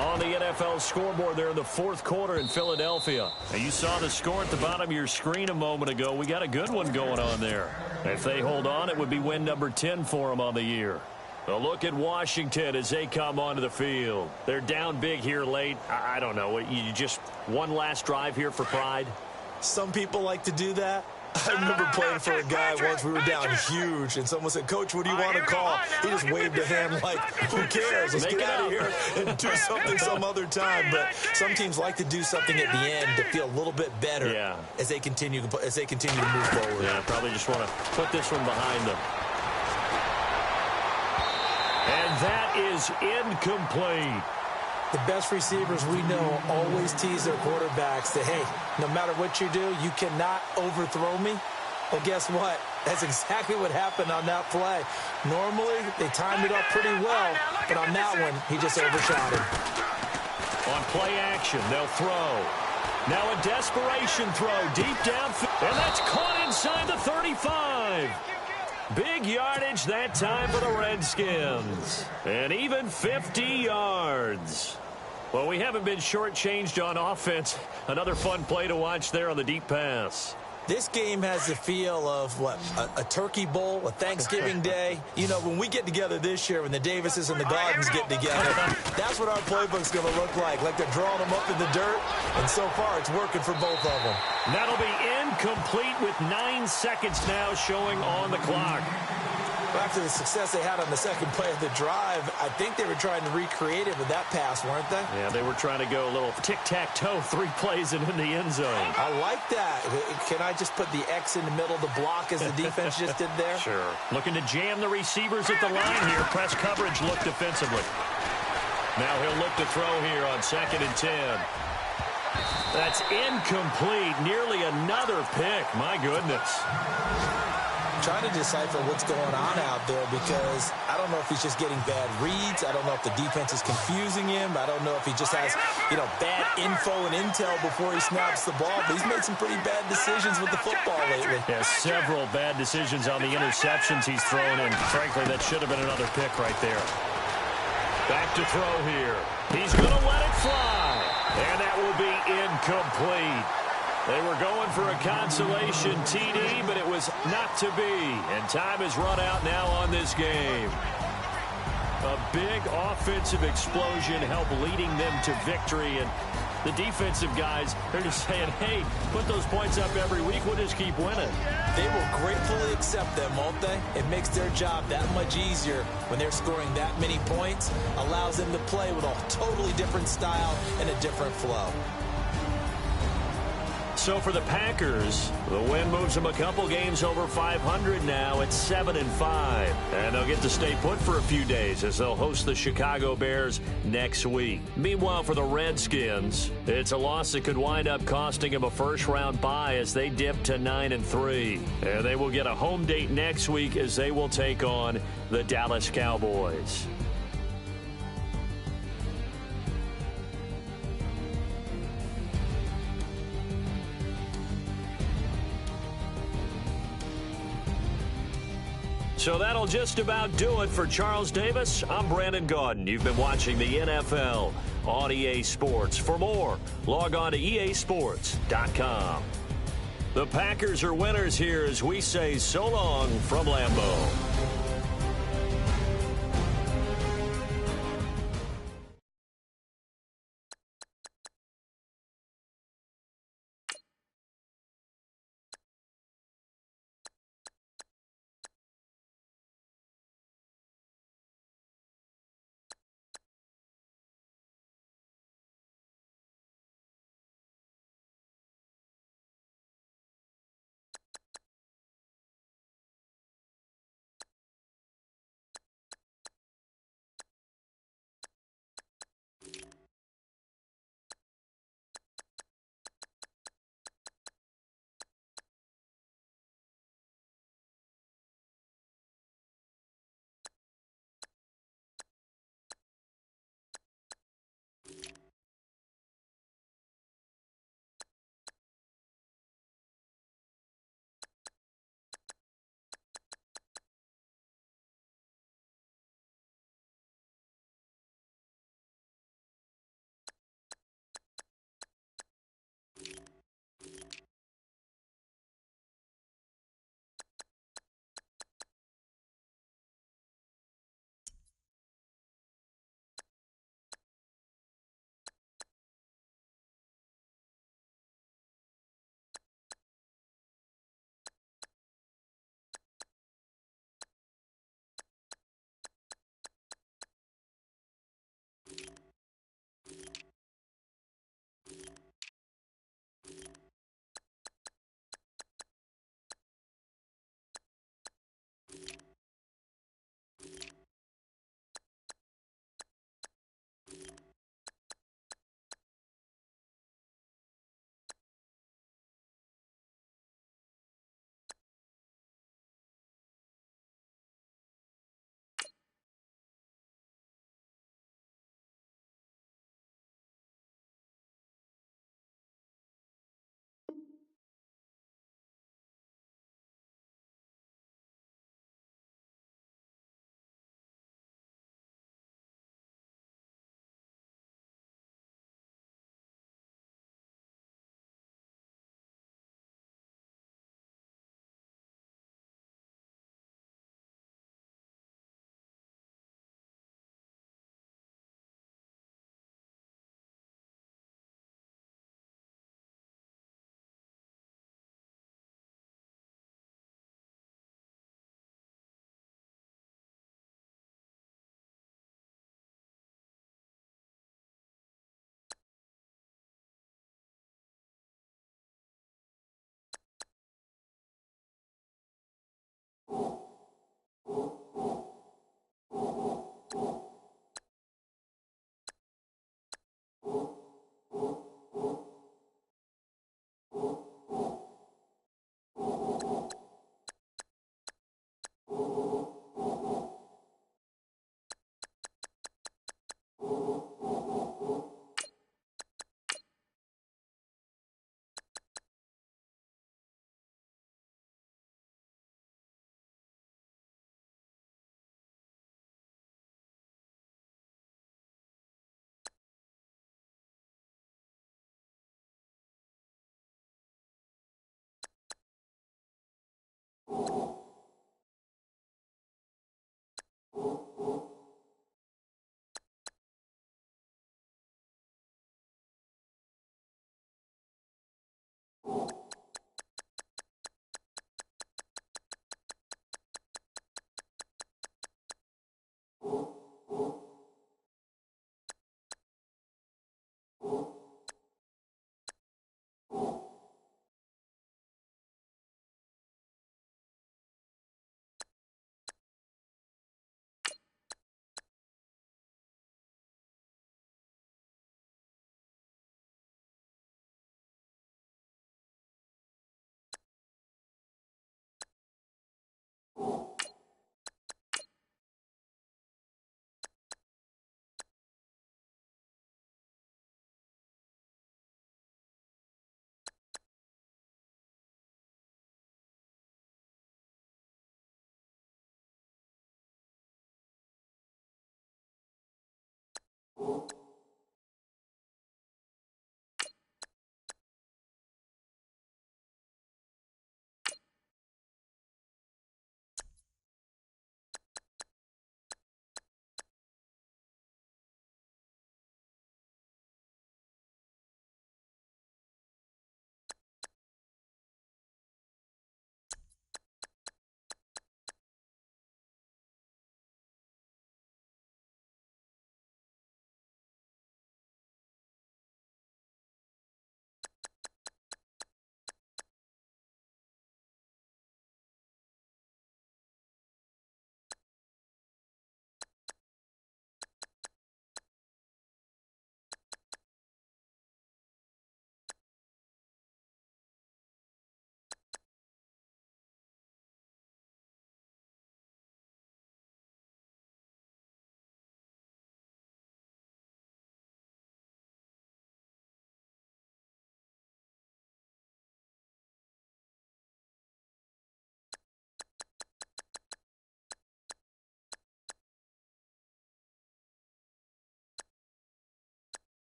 On the NFL scoreboard there in the 4th quarter in Philadelphia. And you saw the score at the bottom of your screen a moment ago. We got a good one going on there. If they hold on, it would be win number 10 for them on the year. A look at Washington as they come onto the field. They're down big here late. I don't know. You just one last drive here for pride? Some people like to do that. I remember playing for a guy once. We were down huge, and someone said, "Coach, what do you want to call?" He just waved a hand like, "Who cares? Let's get out of here and do something some other time." But some teams like to do something at the end to feel a little bit better as they continue to move forward. Yeah, probably just want to put this one behind them. And that is incomplete. The best receivers we know always tease their quarterbacks that, hey, no matter what you do, you cannot overthrow me. Well, guess what? That's exactly what happened on that play. Normally, they timed it up pretty well, but on that one, he just overshot him. On play action, they'll throw. Now a desperation throw deep downfield, and that's caught inside the 35. Big yardage that time for the Redskins. And even 50 yards. Well, we haven't been shortchanged on offense. Another fun play to watch there on the deep pass. This game has the feel of, what, a turkey bowl, a Thanksgiving day. You know, when we get together this year, when the Davises and the Gardens get together, that's what our playbook's going to look like they're drawing them up in the dirt, and so far it's working for both of them. That'll be incomplete with 9 seconds now showing on the clock. After the success they had on the second play of the drive, I think they were trying to recreate it with that pass, weren't they? Yeah, they were trying to go a little tic-tac-toe, 3 plays and in the end zone. I like that. Can I just put the X in the middle of the block as the defense just did there? Sure. Looking to jam the receivers at the line here. Press coverage look defensively. Now he'll look to throw here on 2nd and 10. That's incomplete. Nearly another pick. My goodness. Trying to decipher what's going on out there because I don't know if he's just getting bad reads. I don't know if the defense is confusing him. I don't know if he just has, bad info and intel before he snaps the ball. But he's made some pretty bad decisions with the football lately. Yeah, several bad decisions on the interceptions he's thrown in. Frankly, that should have been another pick right there. Back to throw here. He's going to let it fly. And that will be incomplete. They were going for a consolation TD, but it was not to be. And time is run out now on this game. A big offensive explosion helped leading them to victory. And the defensive guys, they're just saying, hey, put those points up every week. We'll just keep winning. They will gratefully accept them, won't they? It makes their job that much easier when they're scoring that many points. Allows them to play with a totally different style and a different flow. So for the Packers, the win moves them a couple games over 500 now at 7-5. And they'll get to stay put for a few days as they'll host the Chicago Bears next week. Meanwhile, for the Redskins, it's a loss that could wind up costing them a first-round bye as they dip to 9-3. And they will get a home date next week as they will take on the Dallas Cowboys. So that'll just about do it for Charles Davis. I'm Brandon Gaudin. You've been watching the NFL on EA Sports. For more, log on to easports.com. The Packers are winners here as we say so long from Lambeau.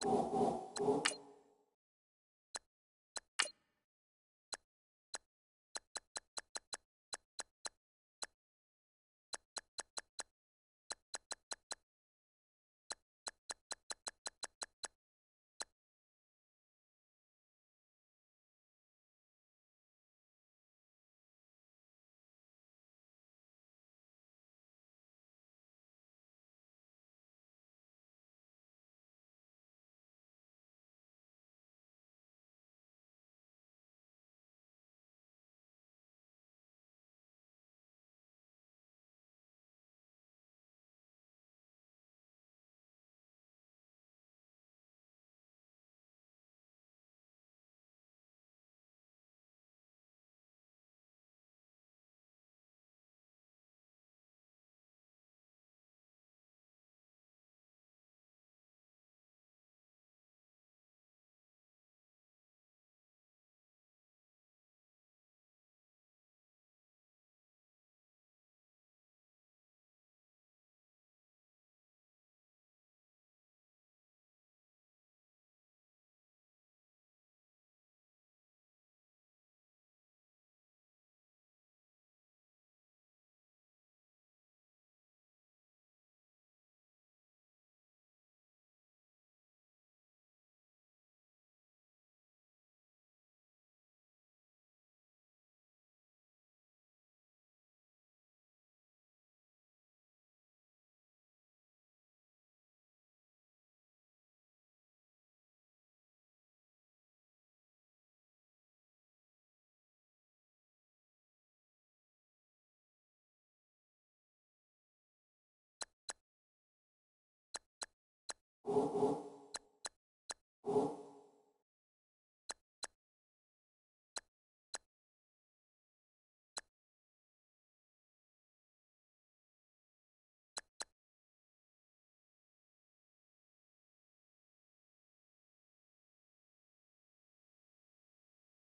You